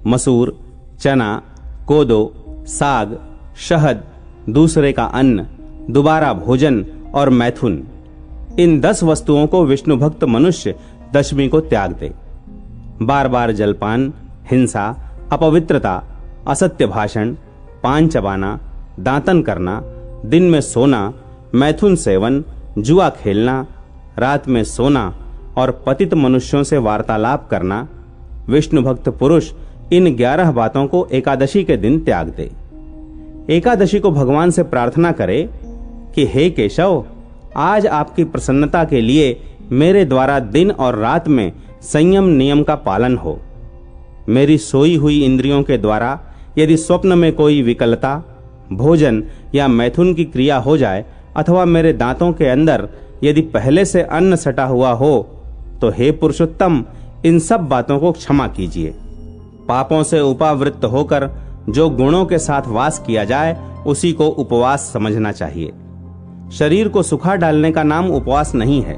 मसूर, चना, कोदो, साग, शहद, दूसरे का अन्न, दोबारा भोजन और मैथुन, इन 10 वस्तुओं को विष्णु भक्त मनुष्य दशमी को त्याग दे। बार बार जलपान, हिंसा, अपवित्रता, असत्य भाषण, पान चबाना, दांतन करना, दिन में सोना, मैथुन सेवन, जुआ खेलना, रात में सोना और पतित मनुष्यों से वार्तालाप करना, विष्णु भक्त पुरुष इन 11 बातों को एकादशी के दिन त्याग दे। एकादशी को भगवान से प्रार्थना करे कि हे केशव, आज आपकी प्रसन्नता के लिए मेरे द्वारा दिन और रात में संयम नियम का पालन हो। मेरी सोई हुई इंद्रियों के द्वारा यदि स्वप्न में कोई विकलता, भोजन या मैथुन की क्रिया हो जाए अथवा मेरे दांतों के अंदर यदि पहले से अन्न सटा हुआ हो, तो हे पुरुषोत्तम, इन सब बातों को क्षमा कीजिए। पापों से उपावृत्त होकर जो गुणों के साथ वास किया जाए उसी को उपवास समझना चाहिए। शरीर को सुखा डालने का नाम उपवास नहीं है।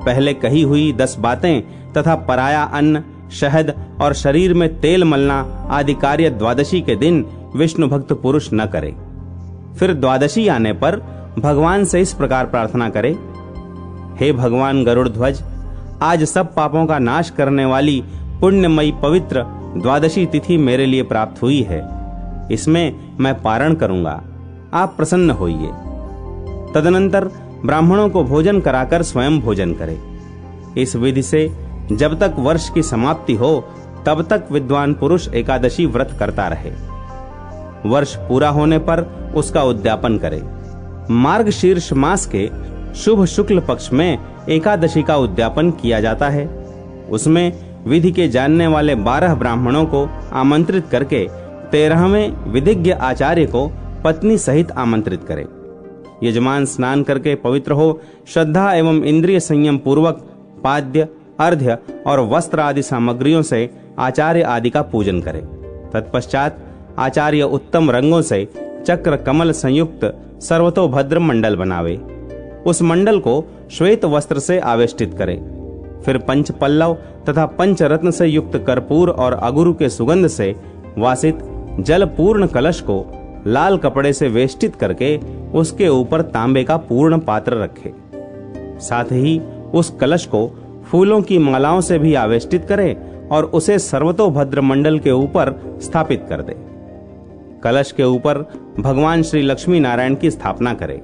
पहले कही हुई 10 बातें तथा पराया अन्न, शहद और शरीर में तेल मलना आदि कार्य द्वादशी के दिन विष्णु भक्त पुरुष न करे। फिर द्वादशी आने पर भगवान से इस प्रकार प्रार्थना करे, हे भगवान गरुड़ ध्वज, आज सब पापों का नाश करने वाली पुण्यमयी पवित्र द्वादशी तिथि मेरे लिए प्राप्त हुई है। इसमें मैं पारण करूंगा, आप प्रसन्न होइए। तदनंतर ब्राह्मणों को भोजन कराकर स्वयं भोजन करे। इस विधि से जब तक वर्ष की समाप्ति हो तब तक विद्वान पुरुष एकादशी व्रत करता रहे। वर्ष पूरा होने पर उसका उद्यापन करे। मार्गशीर्ष मास के शुभ शुक्ल पक्ष में एकादशी का उद्यापन किया जाता है। उसमें विधि के जानने वाले 12 ब्राह्मणों को आमंत्रित करके 13वें विधिज्ञ आचार्य को पत्नी सहित आमंत्रित करे। यजमान स्नान करके पवित्र हो श्रद्धा एवं इंद्रिय संयम पूर्वक पाद्य, अर्घ्य और वस्त्र आदि सामग्रियों से आचार्य आदि का पूजन करे। तत्पश्चात आचार्य उत्तम रंगों से चक्र कमल संयुक्त सर्वतोभद्र मंडल बनावे। उस मंडल को श्वेत वस्त्र से आवेष्टित करे। फिर पंच पल्लव तथा पंच रत्न से युक्त कर्पूर और अगुरु के सुगंध से वासित जल पूर्ण कलश को लाल कपड़े से वेष्टित करके उसके ऊपर तांबे का पूर्ण पात्र रखे। साथ ही उस कलश को फूलों की मालाओं से भी आवेष्टित करे और उसे सर्वतोभद्र मंडल के ऊपर स्थापित कर दे। कलश के ऊपर भगवान श्री लक्ष्मी नारायण की स्थापना करे।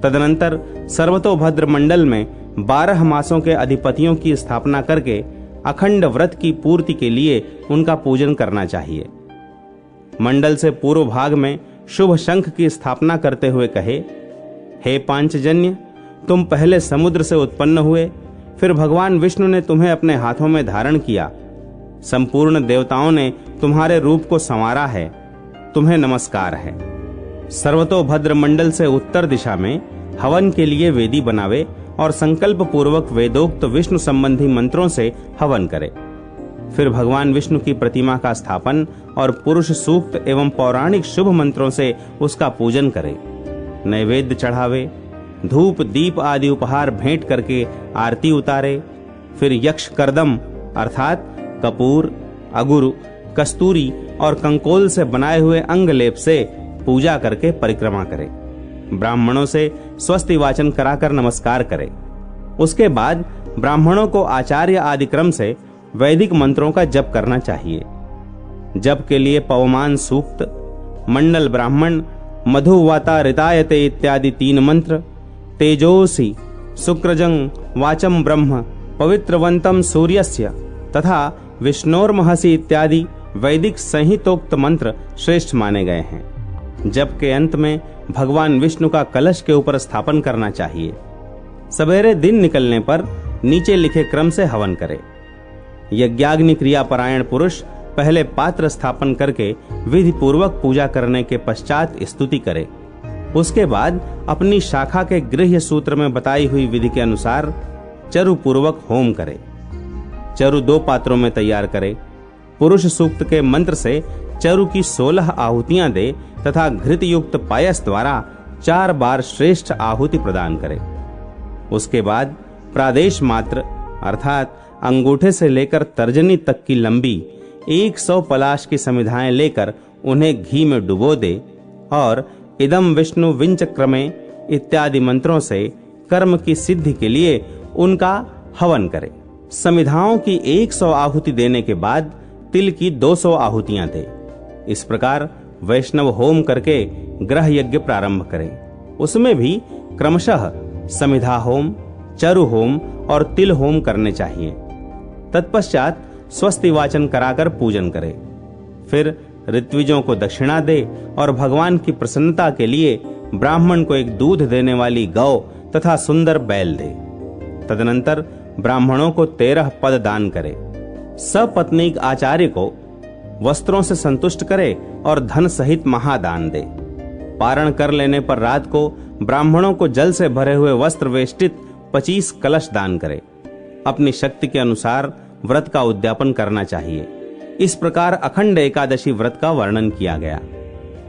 तदनंतर सर्वतोभद्र मंडल में 12 मासों के अधिपतियों की स्थापना करके अखंड व्रत की पूर्ति के लिए उनका पूजन करना चाहिए। मंडल से पूर्व भाग में शुभ शंख की स्थापना करते हुए कहे, हे पांचजन्य, तुम पहले समुद्र से उत्पन्न हुए, फिर भगवान विष्णु ने तुम्हें अपने हाथों में धारण किया। संपूर्ण देवताओं ने तुम्हारे रूप को संवारा है, तुम्हें नमस्कार है। सर्वतोभद्र मंडल से उत्तर दिशा में हवन के लिए वेदी बनावे और संकल्प पूर्वक वेदोक्त विष्णु संबंधी मंत्रों से हवन करे। फिर भगवान विष्णु की प्रतिमा का स्थापन और पुरुष सूक्त एवं पौराणिक शुभ मंत्रों से उसका पूजन करे। नैवेद्य चढ़ावे, धूप दीप आदि उपहार भेंट करके आरती उतारे। फिर यक्ष कर्दम अर्थात कपूर, अगुरु, कस्तूरी और कंकोल से बनाए हुए अंग लेप से पूजा करके परिक्रमा करे। ब्राह्मणों से स्वस्ति वाचन कराकर नमस्कार करे। उसके बाद ब्राह्मणों को आचार्य आदि क्रम से वैदिक मंत्रों का जप करना चाहिए। जप के लिए पवमान सूक्त, मंडल ब्राह्मण, मधुवाता ऋतायते इत्यादि 3 मंत्र, तेजोसी शुक्रजं वाचम ब्रह्म पवित्रवंतम सूर्यस्य तथा विष्णोर्महसि इत्यादि वैदिक संहितोक्त मंत्र श्रेष्ठ माने गए हैं। जप के अंत में भगवान विष्णु का कलश के ऊपर स्थापन करना चाहिए। सवेरे दिन निकलने पर नीचे लिखे क्रम से हवन करे। यज्ञाग्नि क्रिया परायण पुरुष पहले पात्र स्थापन करके विधि पूर्वक पूजा करने के पश्चात स्तुति करे। उसके बाद अपनी शाखा के गृह्य सूत्र में बताई हुई विधि के अनुसार चरु पूर्वक होम करे। चरु 2 पात्रों में तैयार करे। पुरुष सूक्त के मंत्र से चरु की 16 आहुतियां दे तथा घृत युक्त पायस द्वारा 4 बार श्रेष्ठ आहुति प्रदान करे। उसके बाद प्रादेश मात्र अर्थात अंगूठे से लेकर तर्जनी तक की लंबी 100 पलाश की समिधाएं लेकर उन्हें घी में डुबो दे और इदम विष्णु विंच क्रमे इत्यादि मंत्रों से कर्म की सिद्धि के लिए उनका हवन करे। समिधाओं की 100 आहुति देने के बाद तिल की 200 आहुतियां दे। इस प्रकार वैष्णव होम करके ग्रह यज्ञ प्रारंभ करें। उसमें भी क्रमशः समिधा होम, चरु होम और तिल होम करने चाहिए। तत्पश्चात स्वस्ति वाचन कराकर पूजन करे। फिर ऋत्विजों को दक्षिणा दे और भगवान की प्रसन्नता के लिए ब्राह्मण को एक दूध देने वाली गौ तथा सुंदर बैल दे। तदनंतर ब्राह्मणों को 13 पद दान करे। सपत्नीक आचार्य को वस्त्रों से संतुष्ट करे और धन सहित महादान दे। पारण कर लेने पर रात को ब्राह्मणों को जल से भरे हुए वस्त्र वेष्टित 25 कलश दान करे। अपनी शक्ति के अनुसार व्रत का उद्यापन करना चाहिए। इस प्रकार अखंड एकादशी व्रत का वर्णन किया गया।